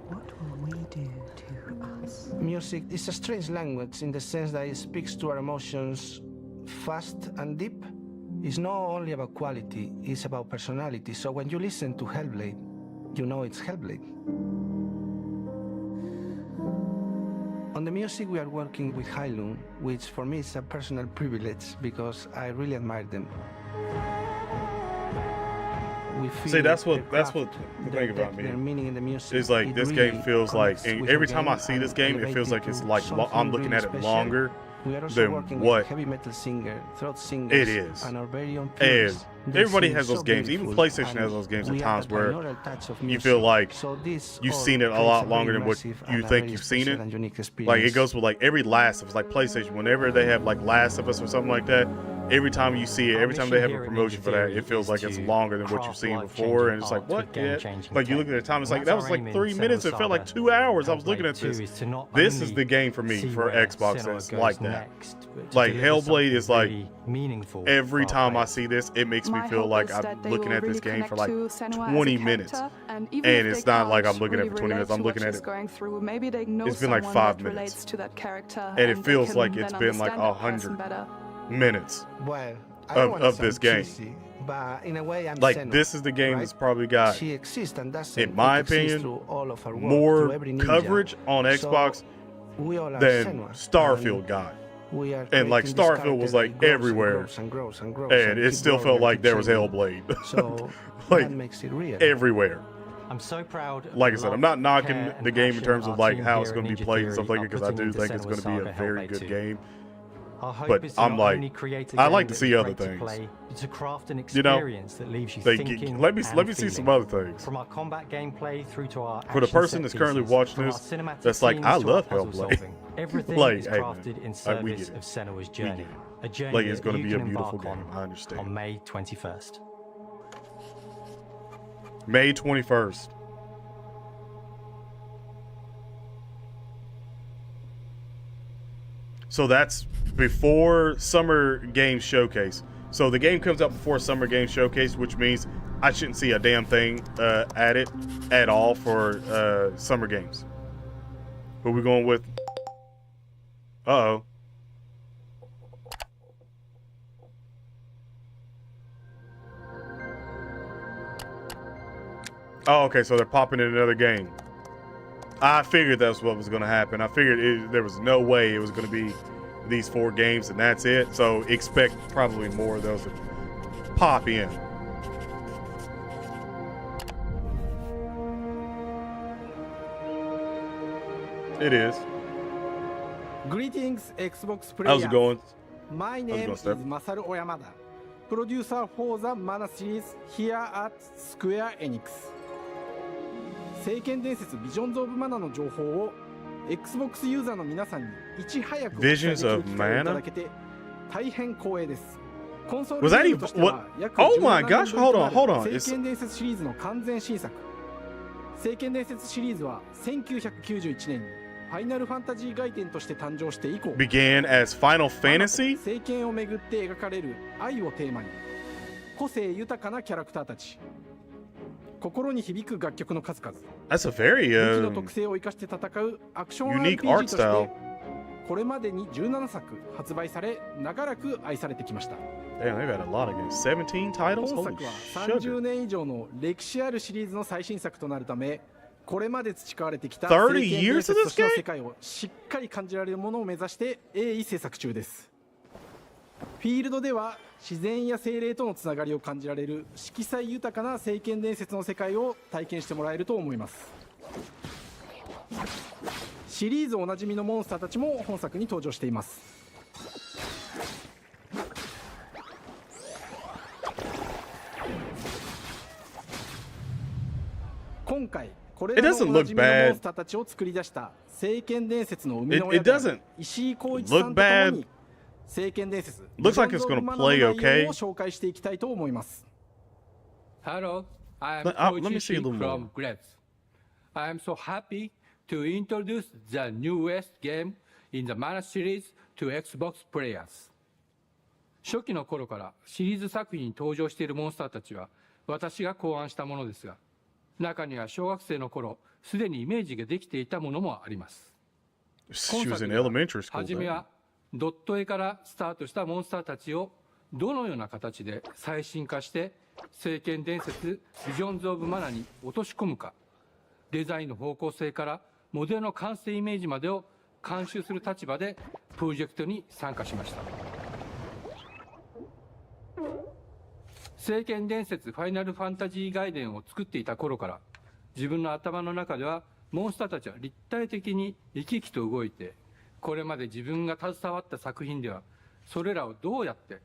What will we do to us? Music is a strange language in the sense that it speaks to our emotions fast and deep. It's not only about quality, it's about personality. So when you listen to Hellblade, you know it's Hellblade. On the music, we are working with Heilung, which for me is a personal privilege because I really admire them. See, that's what the thing about me is like this game feels like, and every time I see this game, it feels like it's like I'm looking at it longer than what heavy metal singer, throat singers, it is. And our very own and everybody has those games. Even PlayStation has those games at times where you feel like you've seen it a lot longer than what you think you've seen it. Like it goes with like every Last of Us, like PlayStation, whenever they have like Last of Us or something like that, every time you see it, every time they have a promotion for that, it feels like it's longer than what you've seen before. And it's like, what? Yeah. Like you look at the time, it's like, that was like 3 minutes. It felt like 2 hours. I was looking at this. This is the game for me for Xbox that's like that. Like Hellblade is like, every time I see this, it makes me feel like I'm looking at this game for like 20 minutes. And it's not like I'm looking at it for 20 minutes. I'm looking at it. It's been like 5 minutes. And it feels like it's been like 100 minutes of this game. But in a way, I'm like Senua, this is the game right? that's probably got, she exists and in my opinion, more coverage on Xbox than Starfield got. And like Starfield was like everywhere, and it still felt like there was Hellblade. So like that makes it real. Everywhere. I'm so proud. Like I said, I'm not knocking the game in terms of like how it's going to be played and stuff like it, because I do think it's going to be a very good game. But I'm like, I like to see other things. To craft an You know, experience that leaves you let me see some other things. From our combat gameplay through to our for the person that's currently watching this, that's like, I love Hellblade. Everything like, is hey, crafted in service of Senua's journey. A journey like it's going to that be you a can beautiful embark game. I understand. On May 21st. May 21st. So that's before Summer Games Showcase. So the game comes out before Summer Games Showcase, which means I shouldn't see a damn thing at it at all for Summer Games. Who are we going with? Uh-oh. Oh, okay, so they're popping in another game. I figured that's what was going to happen. I figured there was no way it was going to be these 4 games and that's it. So expect probably more of those to pop in. It is. Greetings, Xbox players. How's it going? My name is Masaru Oyamada, producer for the Mana series here at Square Enix. 聖剣伝説 Visions of Mana の情報を Xbox ユーザーの皆さんにいち早くお伝えできる機会をいただけて大変光栄です。コンソールゲームとしては約17年ぶりとなる聖剣伝説シリーズの完全新作。聖剣伝説シリーズは1991年にファイナルファンタジー外伝として誕生して以降 began as Final Fantasy? 聖剣をめぐって描かれる愛をテーマに個性豊かなキャラクターたち心に響く楽曲の数々 That's a very 武器の特性を生かして戦うアクション unique RPG art として style. これまでに17作発売され長らく愛されてきました Damn, they've had a lot of games. 17 titles? 本 Holy 作は sugar. 30年以上の歴史あるシリーズの最新作となるためこれまで培われてきた聖剣伝説としての世界をしっかり感じられるものを目指して鋭意制作中ですフィールドでは自然や精霊とのつながりを感じられる色彩豊かな聖剣伝説の世界を体験してもらえると思います。シリーズおなじみのモンスターたちも本作に登場しています。今回これらのおなじみのモンスターたちを作り出した聖剣伝説の生みの親である石井浩一さんと共に聖剣伝説Looks like it's gonna play okay. を紹介していきたいと思います。 Hello, I am Let me see a little more. from Gretz. I am so happy to introduce the newest game in the Mana series to Xbox players. 初期の頃からシリーズ作品に登場しているモンスターたちは私が考案したものですが、中には小学生の頃すでにイメージができていたものもあります。She was in elementary school. はじめはドット絵からスタートしたモンスターたちをどのような形で最新化して聖剣伝説ビジョンズ・オブ・マナに落とし込むか、デザインの方向性からモデルの完成イメージまでを監修する立場でプロジェクトに参加しました。聖剣伝説ファイナルファンタジー外伝を作っていた頃から自分の頭の中ではモンスターたちは立体的に生き生きと動いて、これまで自分が携わった作品ではそれらをどうやって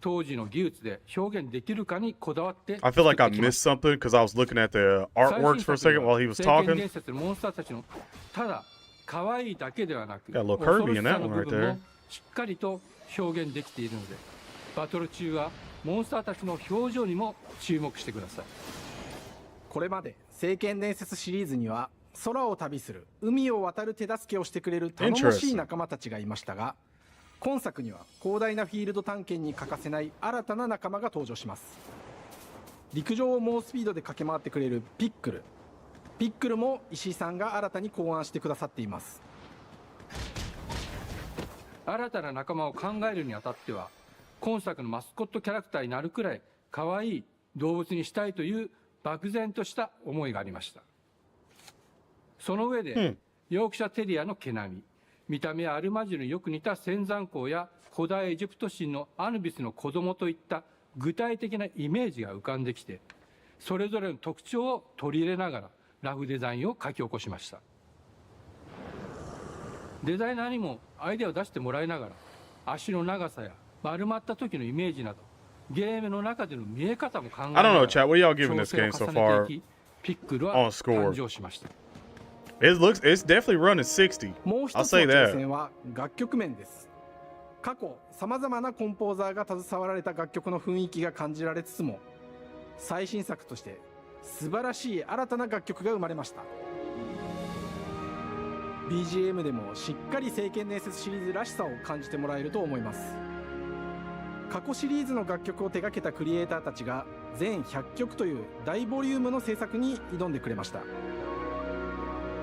当時の技術で表現できるかにこだわって I feel like I missed something because I was looking at the artworks for a second while he was 聖剣 talking. 伝説のモンスターたちのただ可愛いだけではなく Got a little 恐 Kirby ろし in さ that の one 部 right 分 there. もしっかりと表現できているので、バトル中はモンスターたちの表情にも注目してください。これまで聖剣伝説シリーズには空を旅する海を渡る手助けをしてくれる頼もしい仲間たちがいましたが、今作には広大なフィールド探検に欠かせない新たな仲間が登場します。陸上を猛スピードで駆け回ってくれるピックルも石井さんが新たに考案してくださっています。新たな仲間を考えるにあたっては、今作のマスコットキャラクターになるくらい可愛い動物にしたいという漠然とした思いがありました。その上で、ヨークシャテリアの毛並み、見た目はアルマジルによく似た仙山港や古代エジプト神のアヌビスの子供といった具体的なイメージが浮かんできて、それぞれの特徴を取り入れながらラフデザインを書き起こしました。デザイナーにもアイデアを出してもらいながら、足の長さや丸まった時のイメージなど、ゲームの中での見え方も考えながら I don't know, chat. What y'all giving this game so 調整を far 重ねていき、ピックルは on score? 誕生しました。It's definitely running 60. もう一 I'll つの say 挑 that. 戦は楽曲面です。過去さまざまなコンポーザーが携わられた楽曲の雰囲気が感じられつつも、最新作として素晴らしい新たな楽曲が生まれました。 BGM でもしっかり聖剣伝説シリーズらしさを感じてもらえると思います。過去シリーズの楽曲を手掛けたクリエイターたちが全100曲という大ボリュームの制作に挑んでくれました。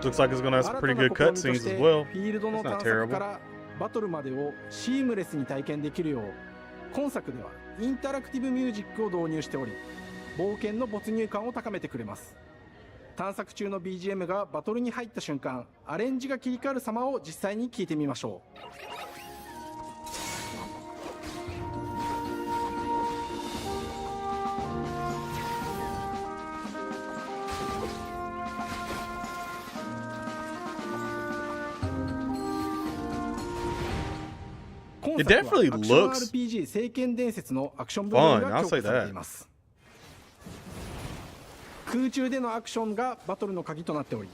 Looks like it's gonna have some pretty good 新たな試みと cutscenes して as well. フィールドの That's 探 not 索 terrible. からバトルまでをシームレスに体験できるよう、今作ではインタラクティブミュージックを導入しており、冒険の没入感を高めてくれます。探索中の BGM がバトルに入った瞬間、アレンジが切り替わる様を実際に聞いてみましょう。It definitely アクション looks RPG 聖剣伝説のアクション部分が fun. I'll 強 say 化されてい that. ます。空中でのアクションがバトルの鍵となっており、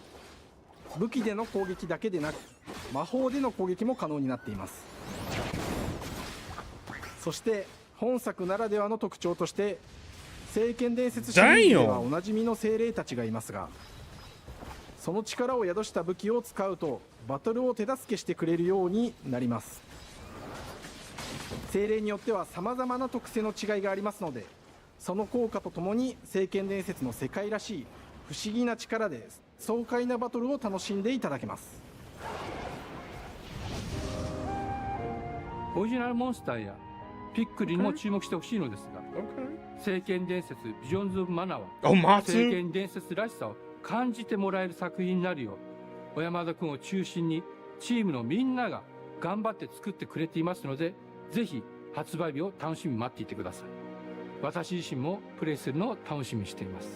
武器での攻撃だけでなく魔法での攻撃も可能になっています。そして本作ならではの特徴として聖剣伝説シリーズではおなじみの精霊たちがいますが、その力を宿した武器を使うとバトルを手助けしてくれるようになります。精霊によっては様々な特性の違いがありますので、その効果とともに聖剣伝説の世界らしい不思議な力で爽快なバトルを楽しんでいただけます。オリジナルモンスターやピックリにも注目してほしいのですが、聖剣伝説ビジョンズ・オブ・マナは聖剣伝説らしさを感じてもらえる作品になるよう、小山田君を中心にチームのみんなが頑張って作ってくれていますので、ぜひ発売日を楽しみに待っていてください。私自身もプレイするのを楽しみにしています。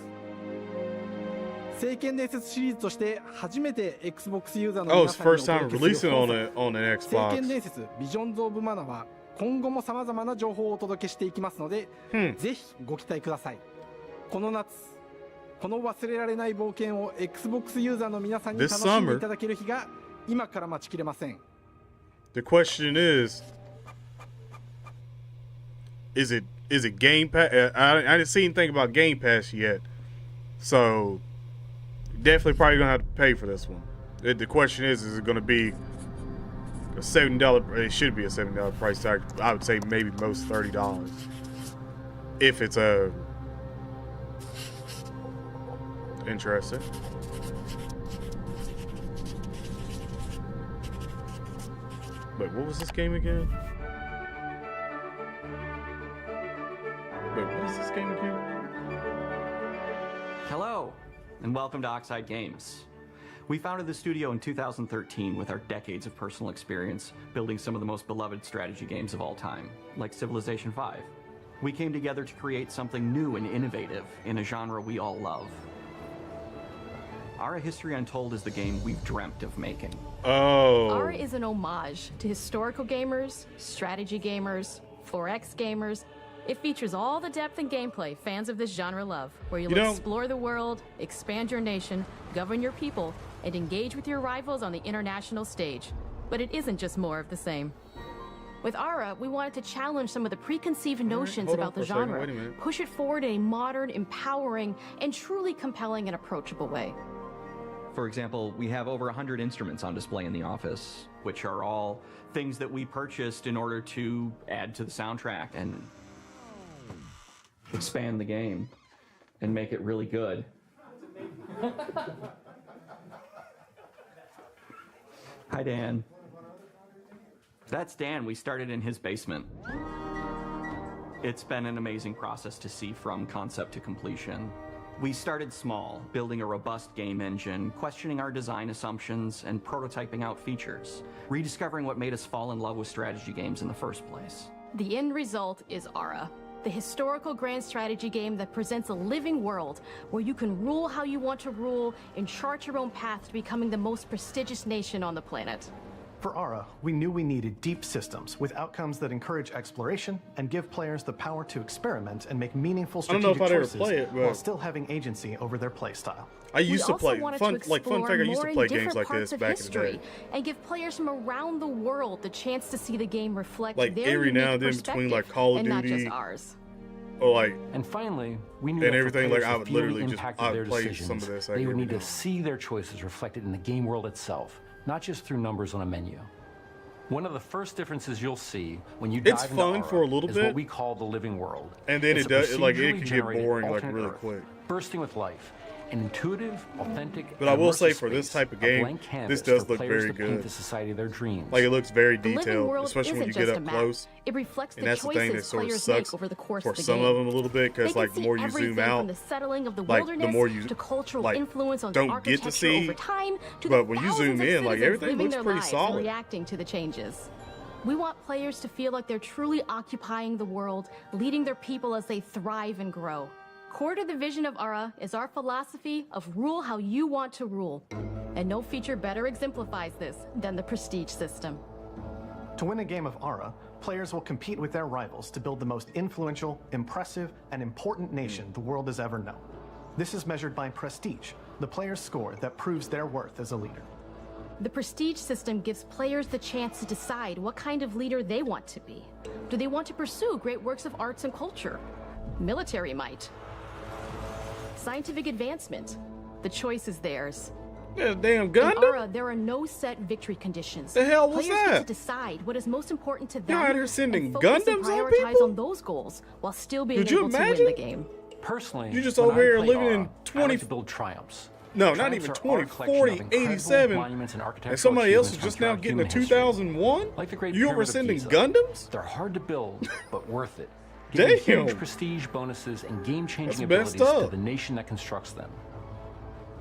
聖剣伝説シリーズとして初めて Xbox ユーザーの Oh, 皆 it's さんにお first time 届けする releasing 本 on an 聖 Xbox. 剣伝説ビジョンズ・オブ・マナは今後も様々な情報をお届けしていきますので、ぜひご期待ください。この夏、この忘れられない冒険を Xbox ユーザーの皆さんに楽しんでいただける日が今から待ちきれません。The question is it Game Pass? I didn't see anything about Game Pass yet, so definitely probably gonna have to pay for this one. The question is it gonna be a $70? It should be a $70 price tag. I would say maybe most $30 if it's interesting. Wait, what was this game again? Wait, what is this game again? Hello, and welcome to Oxide Games. We founded the studio in 2013 with our decades of personal experience building some of the most beloved strategy games of all time, like Civilization V. We came together to create something new and innovative in a genre we all love. Ara History Untold is the game we've dreamt of making. Oh. Ara is an homage to historical gamers, strategy gamers, 4X gamers. It features all the depth and gameplay fans of this genre love, where you'll explore the world, expand your nation, govern your people, and engage with your rivals on the international stage. But it isn't just more of the same. With Ara, we wanted to challenge some of the preconceived notions about the genre, push it forward in a modern, empowering, and truly compelling and approachable way. For example, we have over 100 instruments on display in the office, which are all things that we purchased in order to add to the soundtrack and expand the game and make it really good. Hi, Dan. That's Dan. We started in his basement. It's been an amazing process to see from concept to completion. We started small, building a robust game engine, questioning our design assumptions, and prototyping out features, rediscovering what made us fall in love with strategy games in the first place. The end result is Ara, the historical grand strategy game that presents a living world where you can rule how you want to rule and chart your own path to becoming the most prestigious nation on the planet. For Ara, we knew we needed deep systems with outcomes that encourage exploration and give players the power to experiment and make meaningful strategic choices while still having agency over their playstyle. I used to play Fun Fact. I used to play games like this back in the day, and give players from around the world the chance to see the game reflect like their every now and then unique between like Call of and not Duty, just ours. or like and finally we knew and that everything. For like I players would to feel literally the just impact of their play decisions, some of this. they would need to see their choices reflected in the game world itself, not just through numbers on a menu. One of the first differences you'll see when you dive into Ara for a little is bit, what we call the living world. And then it's it does like it procedurally can get generated boring like alternate really Earth, quick. bursting with life, an intuitive, authentic. But I will say immersive for this space, type of a game, blank this canvas does for look players very to paint good. the society of their dreams. Like it looks very The living detailed, world especially when you isn't get just up a map. close. It reflects And the that's the thing that choices sort of players sucks make over the course for of the some game. of them a little bit, because They like can the see more you everything zoom out, from the settling of the like wilderness the more you to cultural like influence on don't the get to architecture see. over time to But the when you thousands zoom of in, like citizens everything living looks their pretty lives solid. and reacting to the changes. We want players to feel like they're truly occupying the world, leading their people as they thrive and grow. Core to the vision of Ara is our philosophy of rule how you want to rule. And no feature better exemplifies this than the prestige system. To win a game of Ara, players will compete with their rivals to build the most influential, impressive, and important nation the world has ever known. This is measured by prestige, the player's score that proves their worth as a leader. The prestige system gives players the chance to decide what kind of leader they want to be. Do they want to pursue great works of arts and culture? Military might? Scientific advancement? The choice is theirs. Yeah, damn Gundam. In Ara, there are no set victory conditions. The hell was Players that? get to decide what is most important to them. Y'all out here sending and focus and Gundams on prioritize people? on those goals while still being Could you able to imagine? win the game. Personally, You just when over I here play living Ara, in I 20 like to build triumphs. No, not Triumphs even are 20, our collection of 40, incredible 87. monuments and architectural And somebody else is achievements just from now throughout getting a human history. 2001? Like the Great You Pyramid of oversending Giza. Gundams? They're hard to build, but worth it. Giving Damn. huge prestige bonuses and game-changing That's messed abilities to up. the nation that constructs them.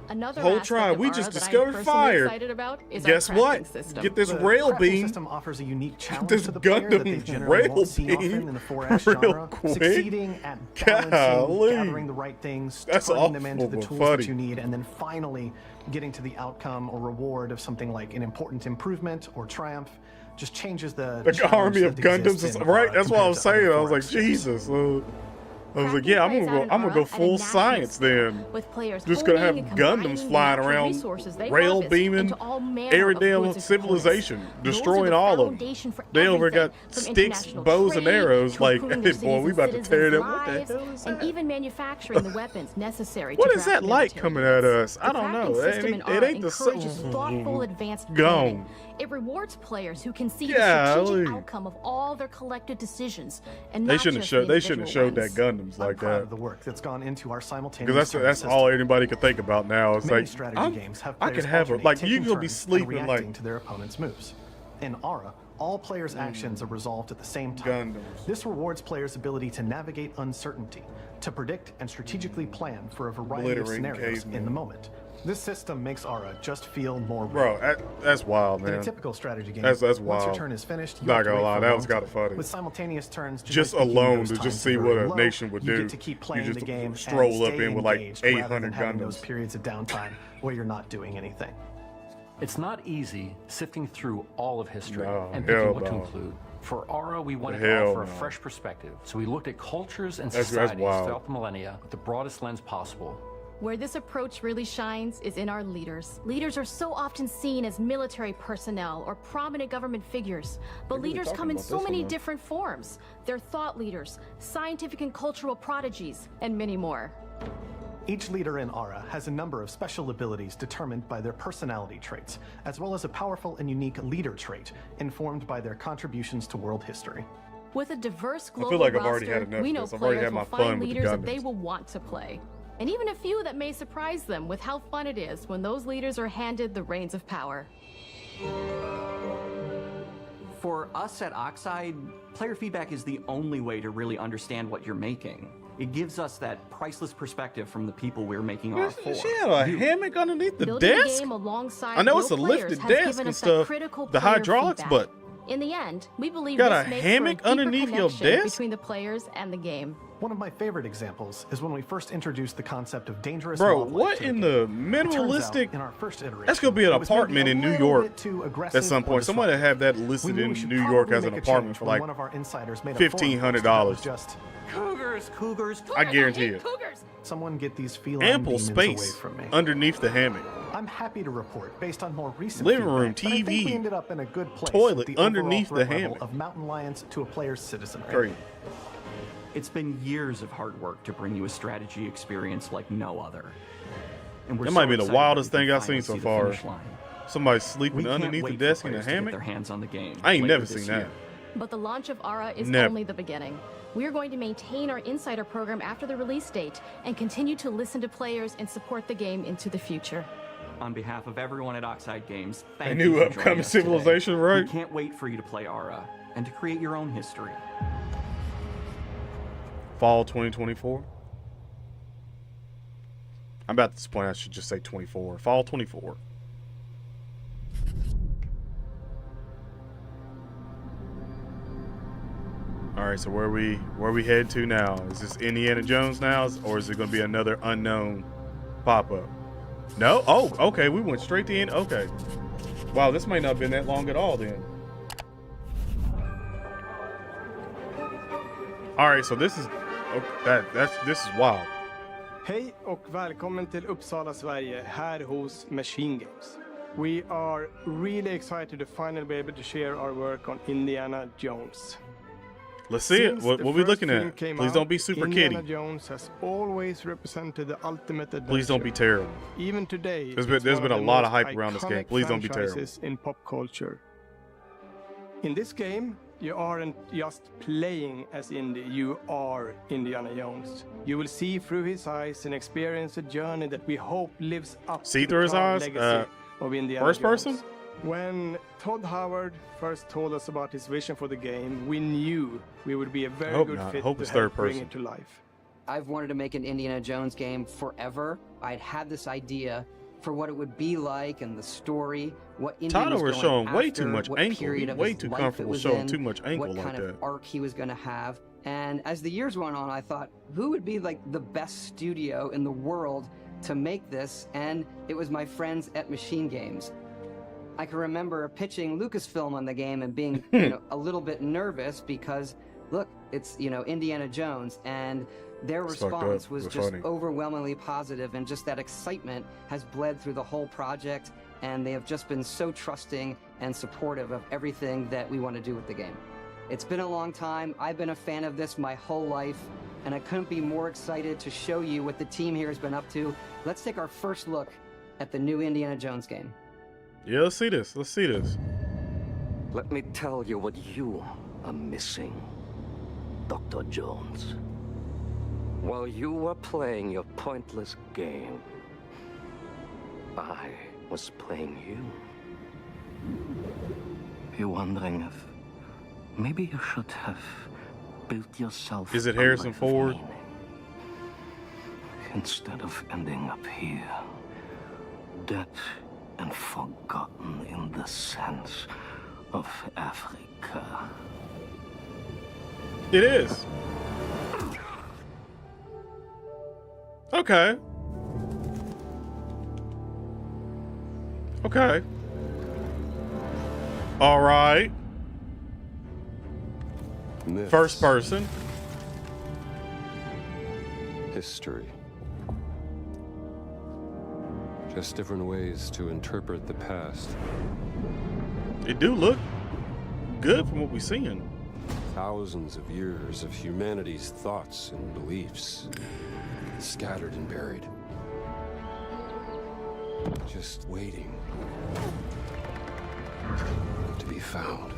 Another Whole aspect tribe, of we Aura just that discovered I'm personally fire. excited about is Guess our what? crafting system. Get this The rail crafting beam. system offers a unique challenge This to the player that they Gundam generally rail won't see often beam in the 4X real genre. quick. Succeeding at balancing, Golly. gathering the right things, That's turning them into awful, the but tools funny. that you need, and then finally getting to the outcome or reward of something like an important improvement or triumph. Just changes the army of that Gundams exists is in right. Aura That's what I compared was to other saying. I was like, 4X games. Jesus. I was like, yeah, I'm gonna go full science then. With players Just gonna have honing and combining Gundams the flying natural around, resources they rail harvest beaming into all manner every of damn goods and civilization, components. Those are destroying the all of them. foundation for They over everything, got from sticks, international bows, and trade arrows. to Like, improving hey, their boy, we citizens' about to tear them. What the lives, hell is and that? even manufacturing the weapons necessary What to is that draft like military coming units. at us? I The don't know. crafting system in It Aura ain't the encourages thoughtful, advanced Gone. planning. It rewards players who can see the Golly. strategic outcome of all their collective decisions, and They not shouldn't just show. the They shouldn't have showed that individual Gundams I'm like proud that. of the work that's gone into our simultaneous Because turn that's all anybody could think about now. It's Many like strategy games have I players could have it. alternate, Like you taking could be turns and sleeping reacting like to their opponent's moves. In Aura, all players' actions are resolved at the same time. This rewards players' ability to navigate uncertainty, to predict and strategically plan for a variety of Glittering scenarios caveman. in the moment. This system makes Aura just feel more real. Bro, that's wild, man. In a typical strategy game, That's once wild. your turn is finished, you Not have to gonna wait lie, for a that long was kind of time. funny. With simultaneous turns, Just generally speaking, alone those to just times see are what very a low. nation would you do. get to keep You playing just the game stroll and up stay in with like engaged rather 800 than having Gundams. those periods of downtime where you're not doing anything. It's not easy sifting through all of history No, and hell picking what to no. include. For Aura, we wanted to Hell offer a no. fresh perspective. So we looked at cultures and That's societies wild. throughout the millennia with the broadest lens possible. Where this approach really shines is in our leaders. Leaders are so often seen as military personnel or prominent government figures, but really leaders talking come in about so this many one, though. different forms. They're thought leaders, scientific and cultural prodigies, and many more. Each leader in Aura has a number of special abilities determined by their personality traits, as well as a powerful and unique leader trait informed by their contributions to world history. With a diverse feel global like I've already roster, had enough we of know this. I've already players had my will fun find with the leaders that they Gundams. will want to play. And even a few that may surprise them with how fun it is when those leaders are handed the reins of power. For us at Oxide, player feedback is the only way to really understand what you're making. It gives us that priceless perspective from the people we're making Aura for. She had a hammock underneath the Building desk. the game alongside I know real it's a players lifted has desk given and us that stuff, critical the player hydraulics, feedback. but In the end, we believe got this a makes hammock for a deeper underneath your connection desk? between the players and the game. One of my favorite examples is when we first introduced the concept of dangerous bro, wildlife what to the in game. the It turns out, minimalistic? in our first iteration, That's gonna be an it was maybe apartment a in New little York bit too at aggressive some or point. Somebody disruptive. have that We listed knew in we should New York probably as an make a apartment change for when like one of our insiders made a forum post $1,500. that was just Cougars, cougars. I guarantee it. someone get these feline Ample demons space away from me. underneath the hammock. I'm happy to report, based on more recent Living room, feedback, that I think TV, we ended up in a good place toilet with the overall underneath the threat level hammock. of mountain lions to a player's citizenry. Great. It's been years of hard work to bring you a strategy experience like no other. And we're That so might be the excited wildest that we thing can I've seen finally so see the far. finish line. Somebody We sleeping can't underneath the wait desk for in a players to get hammock. their hands on the game. I ain't later never this seen that. year. But the launch of Aura is Never. only the beginning. We're going to maintain our insider program after the release date and continue to listen to players and support the game into the future. On behalf of everyone at Oxide Games, A thank new you for joining upcoming us today. civilization, right? We can't wait for you to play Aura and to create your own history. Fall 2024. I'm about at this point I should just say 24. Fall 24. All right, so where we head to now? Is this Indiana Jones now, or is it going to be another unknown pop-up? No? Oh, okay. We went straight to end. Okay. Wow, this might not have been that long at all then. All right, so this is this is wild. Hej och välkommen till Uppsala, Sverige, här hos Machine Games. We are really excited to finally be able to share our work on Indiana Jones. Let's see it. Since What the we first looking film at? came Please out, don't be super Indiana kiddie. Jones has always represented the ultimate adventure. Please don't be terrible. Even today, There's been a lot of hype around this game. Please don't be terrible. franchises in pop culture. In this game, you aren't just playing as Indy, you are Indiana Jones. You will see through his eyes and experience a journey that we hope lives up See to through the his proud eyes? legacy of Indiana First Jones. person? When Todd Howard first told us about his vision for the game, we knew we would be a very hope good not. fit Hope to it's help third bring person. it to life. I've wanted to make an Indiana Jones game forever. I'd had this idea for what it would be like and the story, what Indy Tyler was was going showing way after, too much what ankle. period He's of way his too life it comfortable was showing in, too much ankle what like kind that. of arc he was going to have. And as the years went on, I thought, who would be like the best studio in the world to make this? And it was my friends at Machine Games. I can remember pitching Lucasfilm on the game and being, a little bit nervous because, look, it's, Indiana Jones, and their response was just overwhelmingly positive, and just that excitement has bled through the whole project, and they have just been so trusting and supportive of everything that we want to do with the game. It's been a long time. I've been a fan of this my whole life, and I couldn't be more excited to show you what the team here has been up to. Let's take our first look at the new Indiana Jones game. Yeah, let's see this. Let's see this. Let me tell you what you are missing, Dr. Jones. While you were playing your pointless game, I was playing you. You're wondering if maybe you should have built yourself. Is it Harrison Ford? Instead of ending up here, dead and forgotten in the sense of Africa. It is. Okay. Okay. All right. Myths. First person. History. Just different ways to interpret the past. It do look good from what we're seeing. Thousands of years of humanity's thoughts and beliefs, scattered and buried. Just waiting to be found.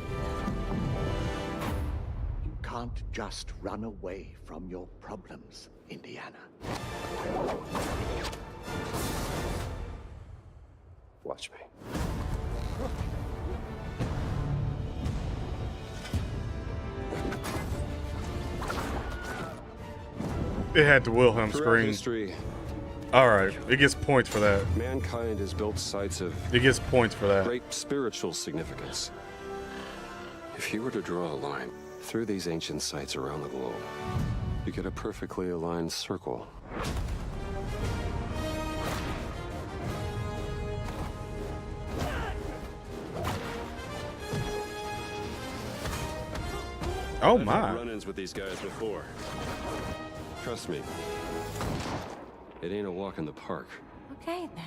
You can't just run away from your problems, Indiana. Watch me. It had the Wilhelm Throughout scream. history, all right, it gets points for that. Mankind has built sites of it gets points for that. Great spiritual significance. If you were to draw a line through these ancient sites around the globe, you get a perfectly aligned circle. Oh I've my. had run-ins with these guys before. Trust me, it ain't a walk in the park. Okay, then.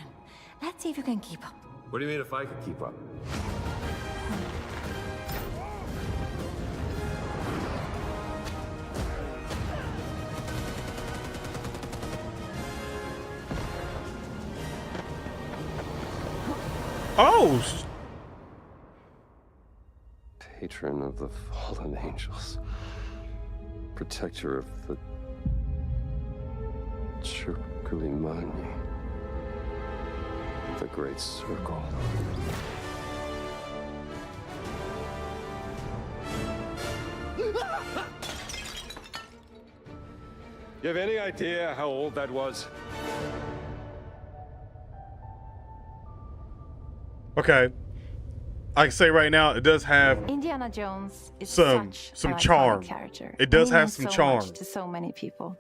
Let's see if you can keep up. What do you mean if I could keep up? Oh! Patron of the fallen angels. Protector of the Chukulimani. The Great Circle. You have any idea how old that was? Okay. I can say right now, it does have Indiana Jones is some an charm. iconic character. It does And he have means some so charm. much to so many people.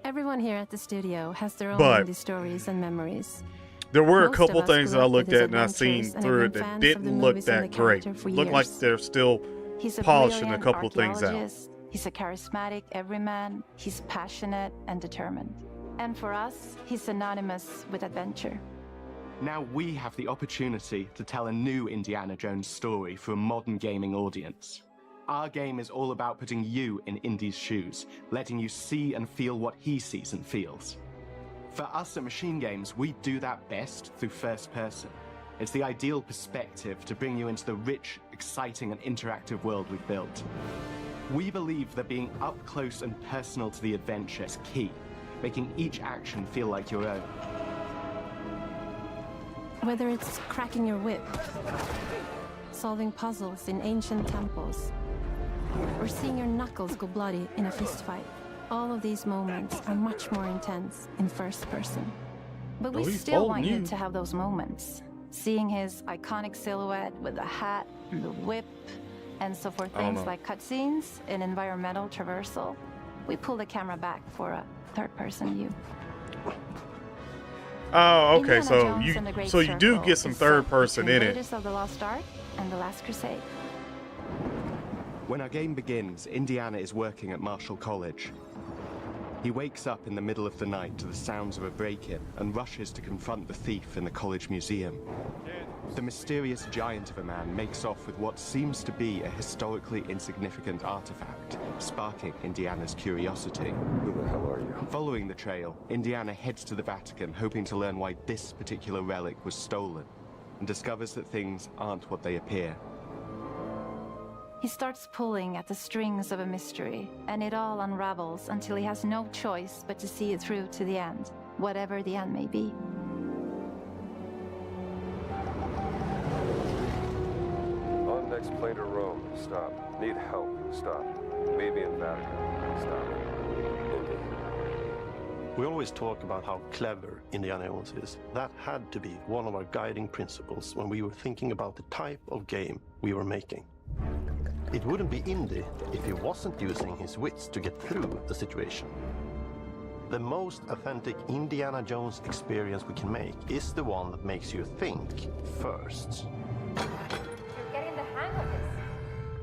Everyone here at the studio has their own But indie stories and memories. There were Most a couple of us things grew that I up with looked his at and I seen adventures and through have it been that fans of didn't the look movies and that the great. character for Looked like years. they're still He's a polishing a brilliant couple things out. archaeologist. He's a charismatic everyman. He's passionate and determined. And for us, he's synonymous with adventure. Now we have the opportunity to tell a new Indiana Jones story for a modern gaming audience. Our game is all about putting you in Indy's shoes, letting you see and feel what he sees and feels. For us at Machine Games, we do that best through first person. It's the ideal perspective to bring you into the rich, exciting, and interactive world we've built. We believe that being up close and personal to the adventure is key, making each action feel like your own. Whether it's cracking your whip, solving puzzles in ancient temples, or seeing your knuckles go bloody in a fistfight, all of these moments are much more intense in first person. But we still want him to have those moments. Seeing his iconic silhouette with the hat and the whip, and so for things like cutscenes and environmental traversal, we pull the camera back for a third-person view. Oh, okay. Indiana So you do get some third person in it. Raiders of the Lost Ark and The Last Crusade. When our game begins, Indiana is working at Marshall College. He wakes up in the middle of the night to the sounds of a break-in and rushes to confront the thief in the college museum. The mysterious giant of a man makes off with what seems to be a historically insignificant artifact, sparking Indiana's curiosity. Who the hell are you? Following the trail, Indiana heads to the Vatican, hoping to learn why this particular relic was stolen, and discovers that things aren't what they appear. He starts pulling at the strings of a mystery, and it all unravels until he has no choice but to see it through to the end, whatever the end may be. On next plane to Rome. Stop. Need help. Stop. Maybe in Vatican. Stop. Indy. We always talk about how clever Indiana Jones is. That had to be one of our guiding principles when we were thinking about the type of game we were making. It wouldn't be Indy if he wasn't using his wits to get through the situation. The most authentic Indiana Jones experience we can make is the one that makes you think first. You're getting the hang of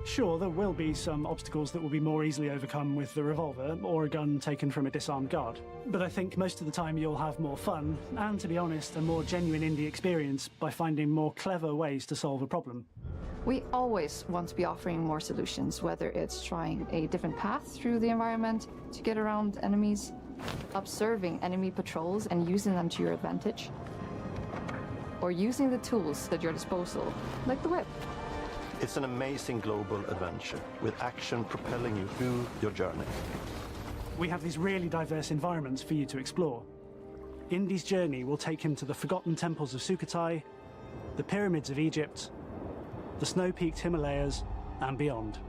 this. Sure, there will be some obstacles that will be more easily overcome with the revolver or a gun taken from a disarmed guard. But I think most of the time you'll have more fun and, to be honest, a more genuine indie experience by finding more clever ways to solve a problem. We always want to be offering more solutions, whether it's trying a different path through the environment to get around enemies, observing enemy patrols and using them to your advantage, or using the tools at your disposal, like the whip. It's an amazing global adventure, with action propelling you through your journey. We have these really diverse environments for you to explore. Indy's journey will take him to the forgotten temples of Sukhothai, the pyramids of Egypt, the snow-peaked Himalayas, and beyond.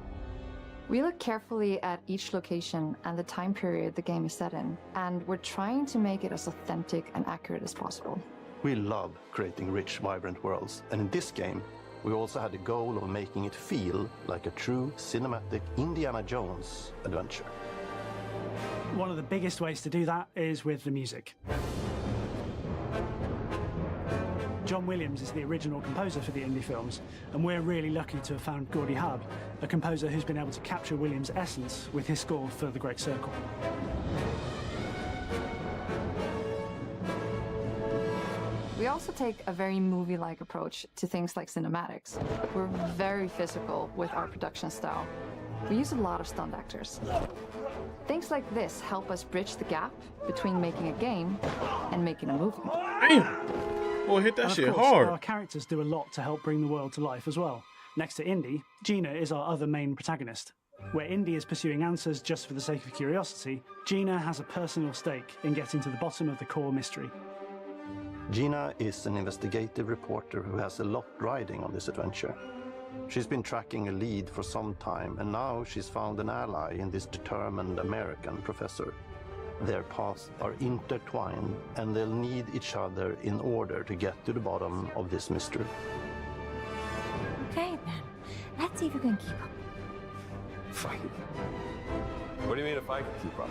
We look carefully at each location and the time period the game is set in, and we're trying to make it as authentic and accurate as possible. We love creating rich, vibrant worlds, and in this game, we also had the goal of making it feel like a true cinematic Indiana Jones adventure. One of the biggest ways to do that is with the music. John Williams is the original composer for the indie films, and we're really lucky to have found Gordy Hub, a composer who's been able to capture Williams' essence with his score for The Great Circle. We also take a very movie-like approach to things like cinematics. We're very physical with our production style. We use a lot of stunt actors. Things like this help us bridge the gap between making a game and making a movie. Damn! Boy, hit that and shit of course, hard. Our characters do a lot to help bring the world to life as well. Next to Indy, Gina is our other main protagonist. Where Indy is pursuing answers just for the sake of curiosity, Gina has a personal stake in getting to the bottom of the core mystery. Gina is an investigative reporter who has a lot riding on this adventure. She's been tracking a lead for some time, and now she's found an ally in this determined American professor. Their paths are intertwined, and they'll need each other in order to get to the bottom of this mystery. Okay, then. Let's see if you can keep up. Fight. What do you mean if I can keep up?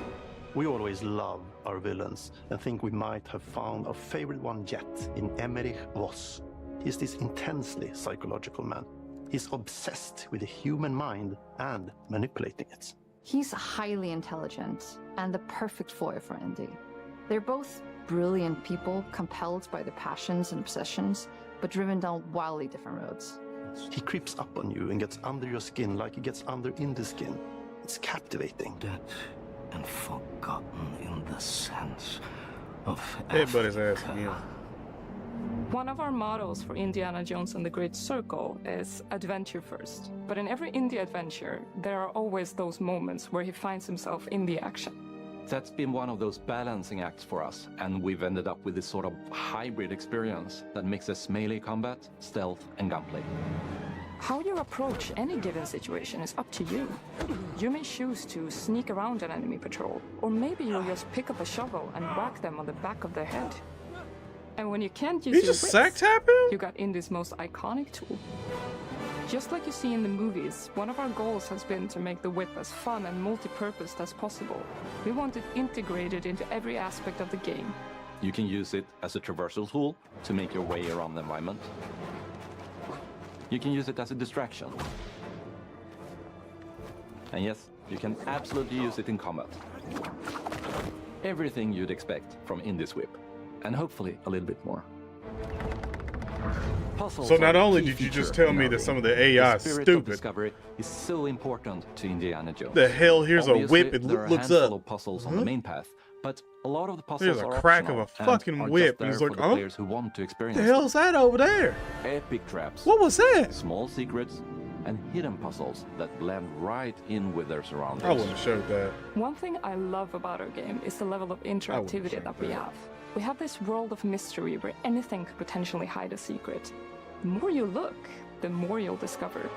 We always love our villains and think we might have found our favorite one yet in Emmerich Voss. He's this intensely psychological man. He's obsessed with the human mind and manipulating it. He's highly intelligent and the perfect foil for Indy. They're both brilliant people, compelled by their passions and obsessions, but driven down wildly different roads. He creeps up on you and gets under your skin like he gets under Indy's skin. It's captivating. Dead and forgotten in the sense of Headbutt his ass again. One of our mottos for Indiana Jones and the Great Circle is adventure first. But in every indie adventure, there are always those moments where he finds himself in the action. That's been one of those balancing acts for us, and we've ended up with this sort of hybrid experience that mixes melee combat, stealth, and gunplay. How you approach any given situation is up to you. You may choose to sneak around an enemy patrol, or maybe you'll just pick up a shovel and whack them on the back of their head. And when you can't use He your just wits, sack tap him? you got Indie's most iconic tool. Just like you see in the movies, one of our goals has been to make the whip as fun and multi-purposed as possible. We want it integrated into every aspect of the game. You can use it as a traversal tool to make your way around the environment. You can use it as a distraction. And yes, you can absolutely use it in combat. Everything you'd expect from Indie's whip, and hopefully a little bit more. Puzzles So not are a only key did you feature just tell in me our that game, some of the AI the is spirit of stupid. discovery is so important to Indiana Jones. The hell? Here's a Obviously, whip. It there are looks a handful up. of puzzles on Huh? the main path, but a lot of the puzzles There's a are crack of optional a and fucking are whip, just and there he's for like, the "Oh, players who want to What experience the it. hell's that over there? Epic traps. What was that? Small secrets and hidden puzzles that blend right in with their surroundings. I wouldn't have showed that. One thing I love about our game is the level of interactivity that we have. We have this world of mystery where anything could potentially hide a secret. The more you look, the more you'll discover.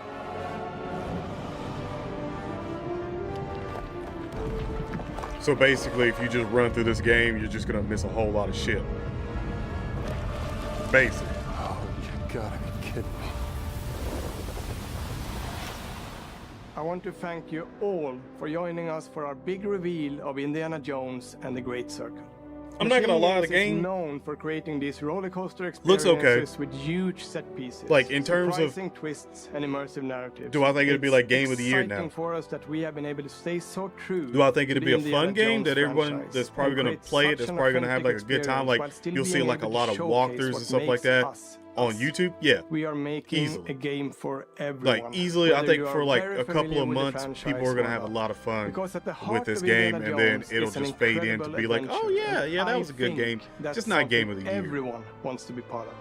So basically, if you just run through this game, you're just gonna miss a whole lot of shit. Basically. Oh, you gotta be kidding me. I want to thank you all for joining us for our big reveal of Indiana Jones and the Great Circle. I'm not gonna lie, the Machine Games game is known for creating these roller coaster looks experiences okay. with huge set pieces, Like, in terms of- surprising twists and immersive narratives. Do I think it'd be like It's Game of the Year now? exciting for us that we have been able to stay so true. Do I think to it'd the be a Indiana fun game Jones that everyone franchise that's probably and gonna create play it, such that's an probably gonna have like a authentic good time? experience while Like still you'll see being like a able to lot of showcase walkthroughs what and stuff like makes that us on YouTube. Yeah, We are making easily. a game for everyone. Like easily, I whether think you for are like very a couple familiar of with the months, people franchise are gonna or have a not. lot of fun Because at the with heart this of game, Indiana and then Jones it'll is an just fade in to incredible be like, oh adventure, yeah, and yeah, that I was a good think game. that's Just not Game of the something Year. everyone wants to be part of.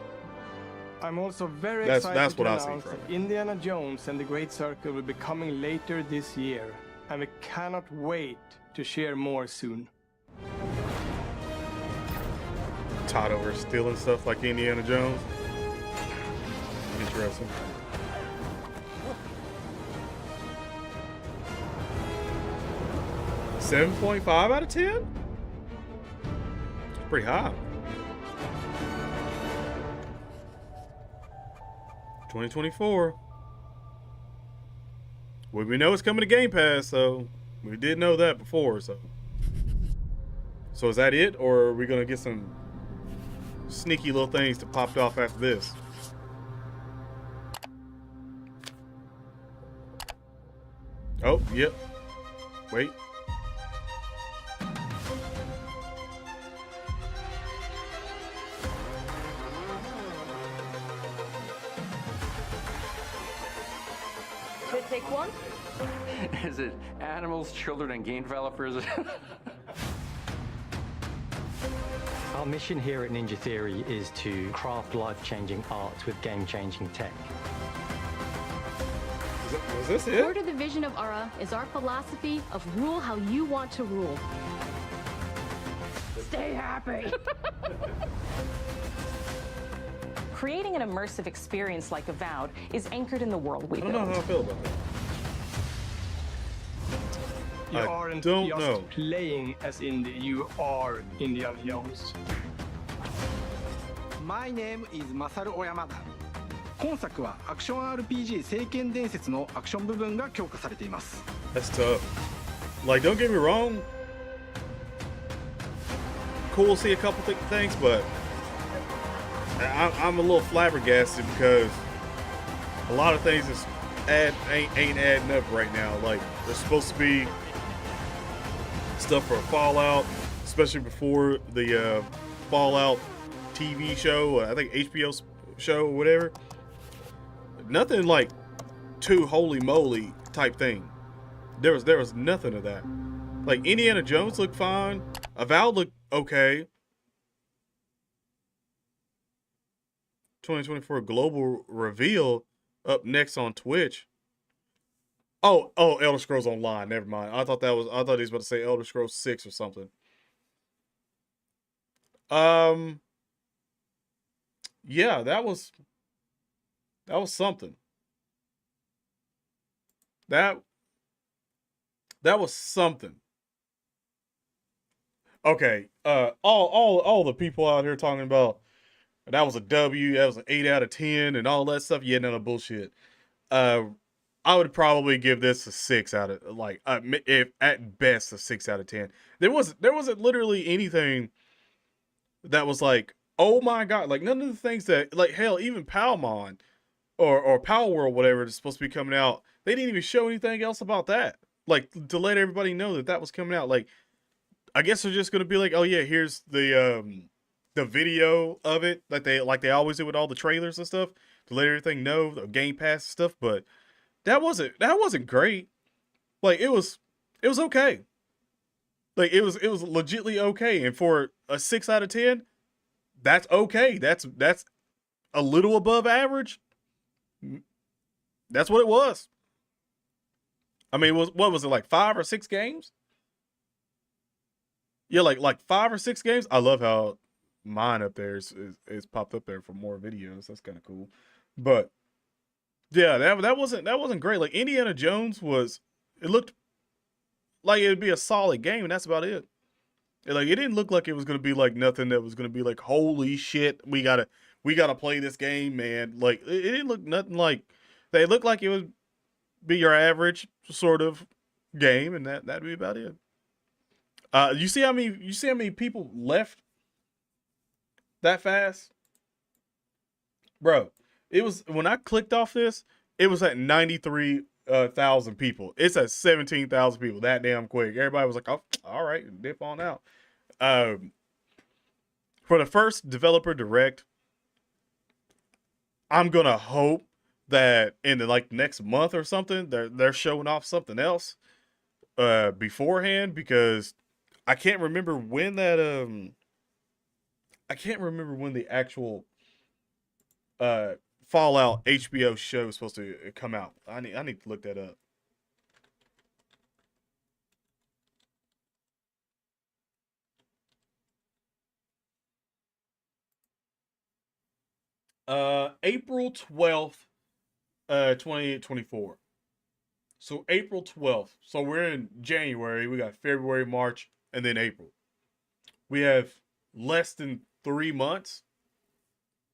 I'm also very That's excited what to I see announce from that Indiana Jones and the Great Circle will be coming later this year, and we cannot wait to share more soon. Todd over stealing stuff like Indiana Jones. Interesting. $7.5 out of 10? It's pretty high. 2024. Well, we know it's coming to Game Pass, so we did know that before, so. So is that it, or are we gonna get some sneaky little things to pop off after this? Oh, yep. Wait. Should take one? Is it animals, children, and game developers? Our mission here at Ninja Theory is to craft life-changing art with game-changing tech. Was this Core to the vision of Ara is our philosophy of rule how you want to rule. Stay happy! Creating an immersive experience like Avowed is anchored in the world we I don't build. know how I feel about that. You I aren't don't just know. playing as Indy, you are Indiana Jones. My name is Masaru Oyamada. 今作はアクション RPG 聖剣伝説のアクション部分が強化されています。 That's tough. Like, don't get me wrong. Cool to see a couple things, but I'm a little flabbergasted because a lot of things is ain't adding up right now. Like, there's supposed to be stuff for Fallout, especially before the Fallout TV show, I think HBO show or whatever. Nothing like too holy moly type thing. There was nothing of that. Like, Indiana Jones looked fine. Avowed looked okay. 2024 global reveal up next on Twitch. Oh, Elder Scrolls Online. Never mind. I thought he was about to say Elder Scrolls 6 or something. Yeah, that was something. That was something. Okay, all the people out here talking about that was a W. That was an 8 out of 10 and all that stuff. Yeah, none of bullshit. I would probably give this a 6 out of like if at best a 6 out of 10. There wasn't literally anything that was like, oh my god, like none of the things that like hell even Palmon or Power World whatever is supposed to be coming out. They didn't even show anything else about that. Like to let everybody know that that was coming out. Like I guess they're just gonna be like, oh yeah, here's the video of it like they always do with all the trailers and stuff to let everything know the Game Pass stuff, but that wasn't great. Like it was okay. Like it was legitly okay. And for a 6 out of 10, that's okay. That's a little above average. That's what it was. I mean, what was it like 5 or 6 games? Yeah, like 5 or 6 games. I love how mine up there is popped up there for more videos. That's kind of cool. But yeah, that wasn't great. Like Indiana Jones it looked like it would be a solid game, and that's about it. Like it didn't look like it was gonna be like nothing that was gonna be like, holy shit, we gotta play this game, man. Like it didn't look nothing like. They looked like it would be your average sort of game, and that'd be about it. You see how many people left that fast, bro? It was when I clicked off this, it was at 93,000 people. It's at 17,000 people that damn quick. Everybody was like, "Oh, all right, dip on out." For the first developer direct, I'm gonna hope that in the like next month or something, they're showing off something else beforehand, because I can't remember when that I can't remember when the actual Fallout HBO show is supposed to come out. I need to look that up. April 12th, 2024. So April 12th. So we're in January. We got February, March, and then April. We have less than 3 months.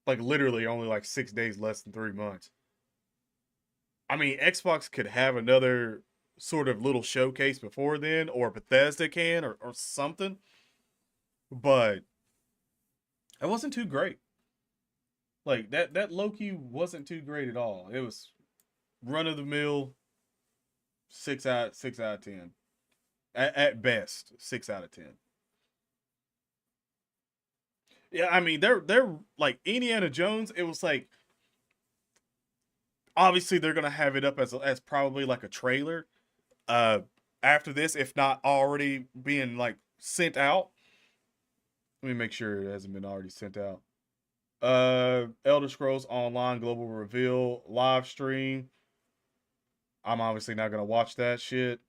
Like literally only like 6 days less than 3 months. I mean, Xbox could have another sort of little showcase before then, or Bethesda can, or something. But it wasn't too great. Like that Loki wasn't too great at all. It was run of the mill 6 out of 10. At best, 6 out of 10. Yeah, I mean they're like Indiana Jones. It was like obviously they're gonna have it up as probably like a trailer after this, if not already being like sent out. Let me make sure it hasn't been already sent out. Elder Scrolls Online global reveal live stream. I'm obviously not gonna watch that shit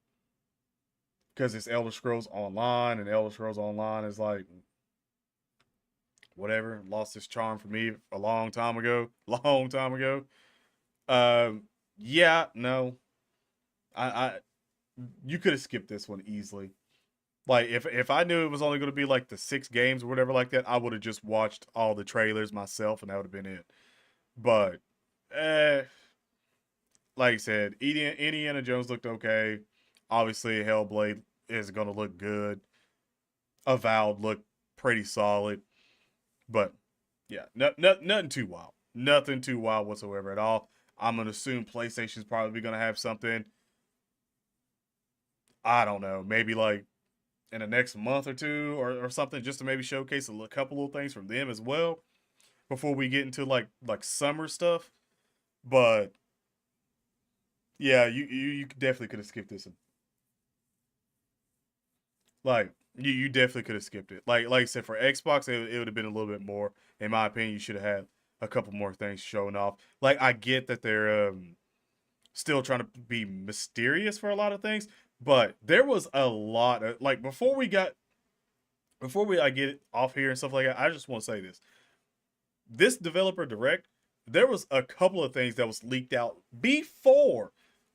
because it's Elder Scrolls Online, and Elder Scrolls Online is like whatever, lost its charm for me a long time ago. Yeah, no, I you could have skipped this one easily. Like if I knew it was only going to be like the 6 games or whatever like that, I would have just watched all the trailers myself, and that would have been it. But like I said, Indiana Jones looked okay. Obviously, Hellblade is going to look good. Avowed looked pretty solid. But yeah, nothing too wild. Nothing too wild whatsoever at all. I'm going to assume PlayStation's probably going to have something. I don't know. Maybe like in the next month or two or something, just to maybe showcase a couple of things from them as well before we get into like summer stuff. But yeah, you definitely could have skipped this one. Like you definitely could have skipped it. Like I said, for Xbox, it would have been a little bit more. In my opinion, you should have had a couple more things showing off. Like I get that they're still trying to be mysterious for a lot of things, but there was a lot of like before we get off here and stuff like that. I just want to say this developer direct, there was a couple of things that was leaked out before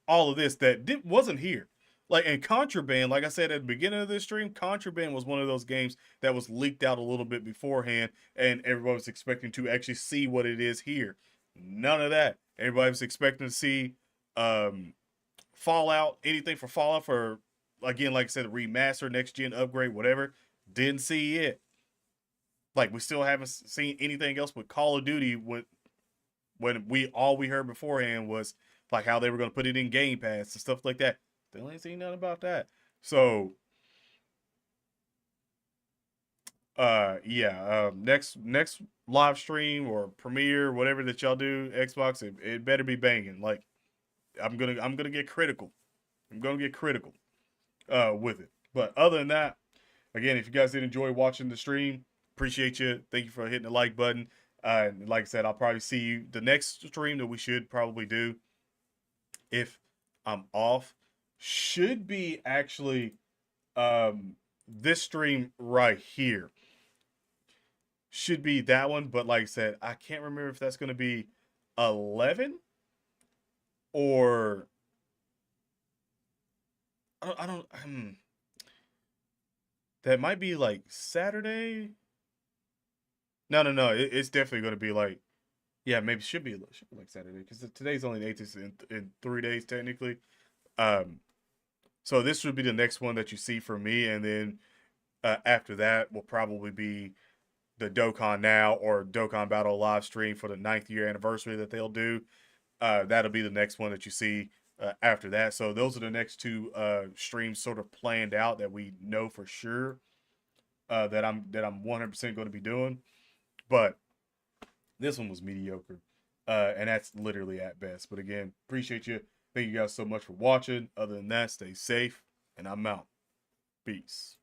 all of this that wasn't here. Like, and Contraband, like I said at the beginning of this stream, Contraband was one of those games that was leaked out a little bit beforehand, and everybody was expecting to actually see what it is here. None of that. Everybody was expecting to see Fallout, anything for Fallout, for, again, like I said, remaster, next gen upgrade, whatever. Didn't see it. Like, we still haven't seen anything else with Call of Duty. When all we heard beforehand was like how they were going to put it in Game Pass and stuff like that. Still ain't seen nothing about that. So, yeah, next live stream or premiere, whatever that y'all do, Xbox, it better be banging. Like, I'm gonna get critical. I'm gonna get critical with it. But other than that, again, if you guys did enjoy watching the stream, appreciate you. Thank you for hitting the like button. And like I said, I'll probably see you the next stream that we should probably do, if I'm off, should be actually this stream right here. Should be that one, but like I said, I can't remember if that's going to be 11 or I don't that might be like Saturday. No, it's definitely going to be like, yeah, maybe should be like Saturday, because today's only the 18th, in 3 days technically. So this would be the next one that you see from me, and then after that will probably be the Dokkan Now or Dokkan Battle live stream for the 9th year anniversary that they'll do. That'll be the next one that you see after that. So those are the next 2 streams sort of planned out that we know for sure that I'm 100% going to be doing. But this one was mediocre, and that's literally at best. But again, appreciate you. Thank you guys so much for watching. Other than that, stay safe, and I'm out. Peace.